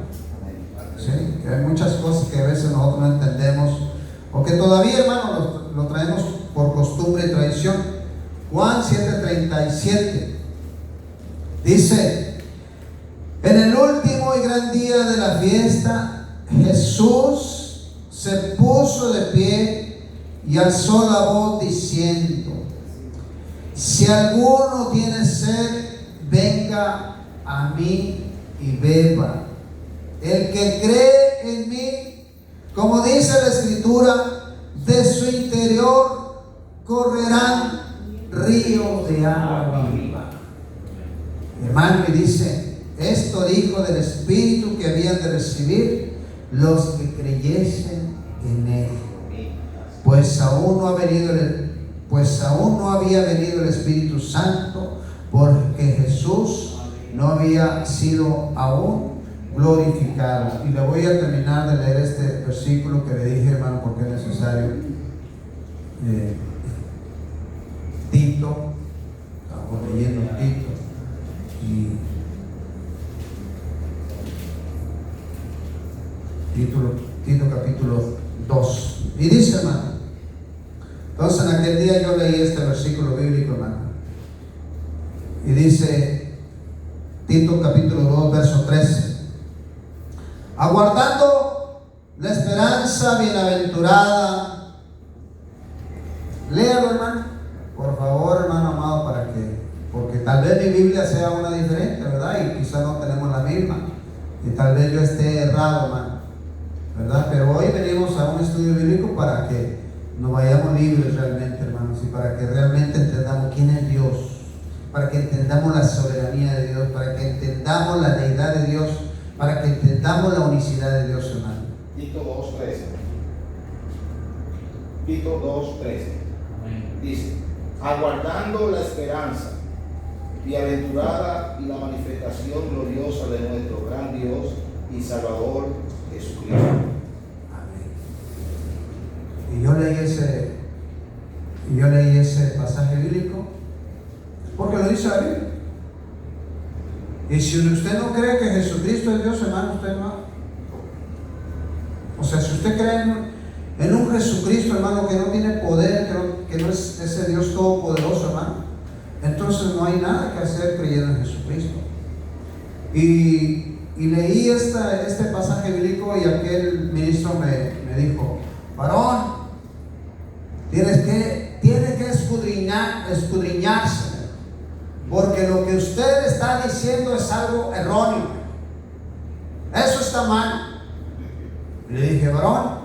¿Sí? Que hay muchas cosas que a veces nosotros no entendemos, o que todavía, hermano, lo traemos por costumbre y tradición. Juan 7:37 dice: en el último y gran día de la fiesta, Jesús se puso de pie y alzó la voz diciendo: si alguno tiene sed, venga a mí y beba. El que cree en mí, como dice la Escritura, de su interior correrán ríos de agua viva. Hermano, y dice: esto dijo del Espíritu que habían de recibir los que creyesen en él, pues aún no había venido el Espíritu Santo, porque Jesús no había sido aún glorificado. Y le voy a terminar de leer este versículo que le dije, hermano, porque es necesario. Tito, estamos leyendo Tito, y Tito capítulo 2, y dice, hermano, entonces en aquel día yo leí este versículo bíblico, hermano, y dice Tito capítulo 2, verso 13: aguardando la esperanza bienaventurada. Léalo, hermano, por favor, hermano amado, porque tal vez mi Biblia sea una diferente, ¿verdad? Y quizás no tenemos la misma, y tal vez yo esté errado, hermano, ¿verdad? Pero hoy venimos a un estudio bíblico para que nos vayamos libres realmente, hermanos, y para que realmente entendamos quién es Dios, para que entendamos la soberanía de Dios, para que entendamos la deidad de Dios, para que entendamos la unicidad de Dios, hermano. Tito 2:13. Tito 2:13 dice: aguardando la esperanza bienaventurada y la manifestación gloriosa de nuestro gran Dios y Salvador Jesucristo. Amén. Y yo leí ese pasaje bíblico porque lo dice la Biblia. Y si usted no cree que Jesucristo es Dios, hermano, usted no. O sea, si usted cree en un Jesucristo, hermano, que no tiene poder, que no es ese Dios todopoderoso, hermano, entonces no hay nada que hacer creyendo en Jesucristo. Y leí este pasaje bíblico, y aquel ministro me dijo: varón, tiene que escudriñarse, porque lo que usted está diciendo es algo erróneo. Eso está mal. Y le dije: varón,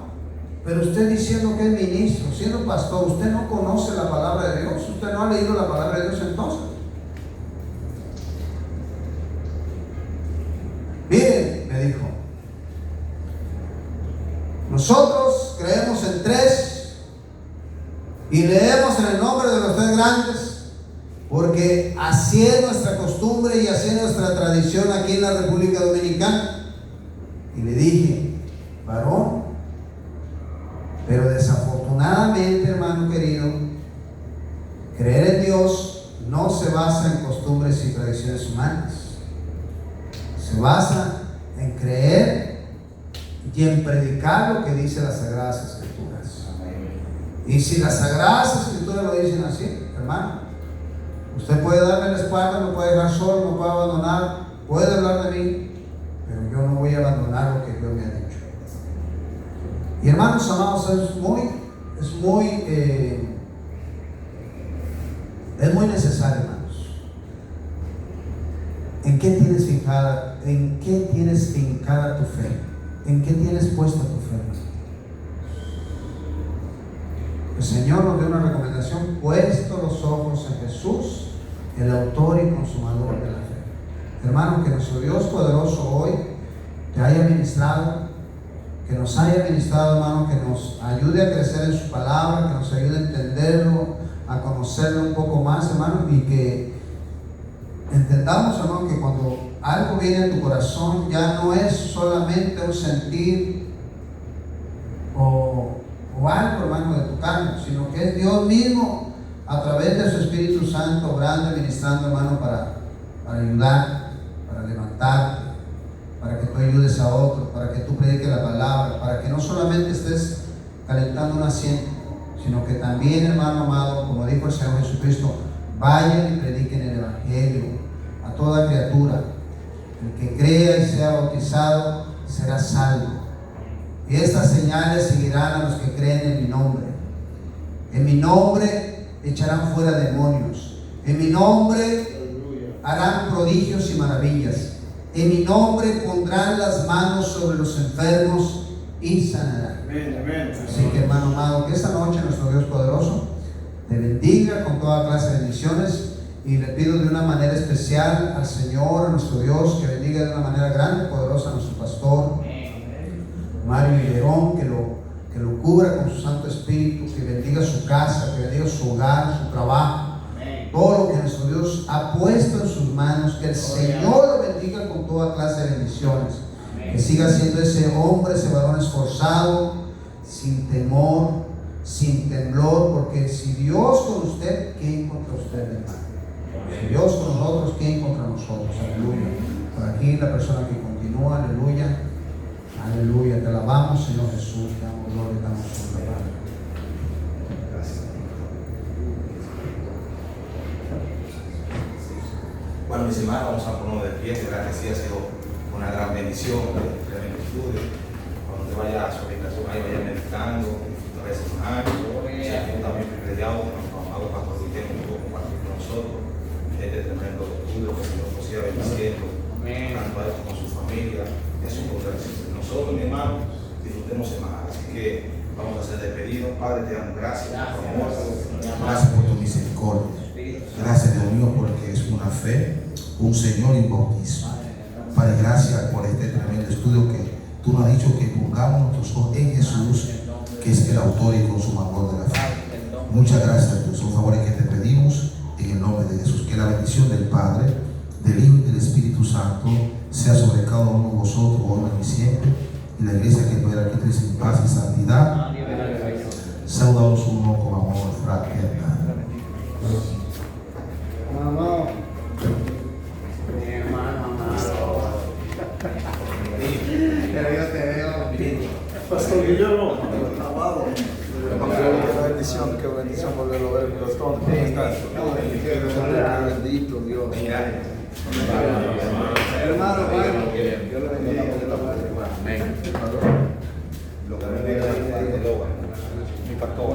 pero usted diciendo que es ministro, siendo pastor, usted no conoce la palabra de Dios, usted no ha leído la palabra de Dios entonces. Miren, me dijo, nosotros creemos en tres y leemos en el nombre de los tres grandes, porque así es nuestra costumbre y así es nuestra tradición aquí en la República Dominicana. Y le dije: varón, pero desafortunadamente, hermano querido, creer en Dios no se basa en costumbres y tradiciones humanas. Se basa en creer y en predicar lo que dice las Sagradas Escrituras. Y si las Sagradas Escrituras lo dicen así, hermano, usted puede darme la espalda, me puede dejar solo, me puede abandonar, puede hablar de mí, pero yo no voy a abandonar lo que Dios me ha dicho. Y hermanos amados, es muy necesario, hermanos. ¿En qué tienes fincada tu fe? ¿En qué tienes puesta tu fe? El Señor nos dio una recomendación: puesto los ojos en Jesús, el autor y consumador de la fe. Hermano, que nuestro Dios poderoso hoy te haya ministrado, que nos haya ministrado, hermano, que nos ayude a crecer en su palabra, que nos ayude a entenderlo, a conocerlo un poco más, hermano, y que entendamos, hermano, que cuando algo viene a tu corazón ya no es solamente un sentir o algo, hermano, de tu carne, sino que es Dios mismo a través de su Espíritu Santo obrando y ministrando, hermano, para ayudar, para levantarte, para que tú ayudes a otros, para que tú prediques la palabra, para que no solamente estés calentando un asiento, sino que también, hermano amado, como dijo el Señor Jesucristo, vayan y prediquen el Evangelio a toda criatura. El que crea y sea bautizado será salvo. Y estas señales seguirán a los que creen en mi nombre. En mi nombre echarán fuera demonios. En mi nombre harán prodigios y maravillas. En mi nombre pondrán las manos sobre los enfermos y sanarán. Así que, hermano amado, que esta noche nuestro Dios poderoso te bendiga con toda clase de bendiciones. Y le pido de una manera especial al Señor, a nuestro Dios, que bendiga de una manera grande, poderosa a nuestro pastor Mario Higuerón, que lo cubra con su Santo Espíritu, que bendiga su casa, que bendiga su hogar, su trabajo, todo lo que nuestro Dios ha puesto en sus manos, que el Señor lo bendiga con toda clase de bendiciones, que siga siendo ese hombre, ese varón esforzado, sin temor, sin temblor, porque si Dios con usted, ¿quién contra usted, hermano? Si Dios con nosotros, ¿quién contra nosotros? Aleluya. Por aquí la persona que continúa, aleluya. Aleluya, te alabamos, Señor Jesús, te damos gloria, te damos honra. Gracias. Bueno, mis hermanos, vamos a ponernos de pie, que verdad que sí ha sido una gran bendición, un tremendo estudio. Cuando te vaya a su habitación, ahí vaya meditando, a veces un año, también privilegiado, que nuestro amado pastor Guillermo pudo compartir con nosotros este tremendo estudio, que el Señor nos siga bendiciendo, tanto a él como a su familia, y a su congregación. Nosotros, mi hermano, disfrutemos semana. Así que vamos a hacer despedidos. Padre, te damos gracias por tu amor. Gracias por tu misericordia. Gracias, Dios mío, porque es una fe, un Señor y un bautismo. Padre, gracias por este tremendo estudio que tú nos has dicho que pongamos nuestros ojos en Jesús, que es el autor y consumador de la fe. Muchas gracias, Dios. Son favores que te pedimos en el nombre de Jesús. Que la bendición del Padre, del Hijo y del Espíritu Santo sea sobre cada uno de vosotros, hoy y siempre. Y la iglesia que espera aquí crece en paz y santidad. Saludados uno con amor fraternal. Mamá, mi hermano amado. Pero yo te veo. Pastor Guillermo, Amado. qué bendición volverlo a ver, pastor. ¿Cómo estás? Bendito Dios. Hermano, yo le bendiga. Lo que me diga mi pastor.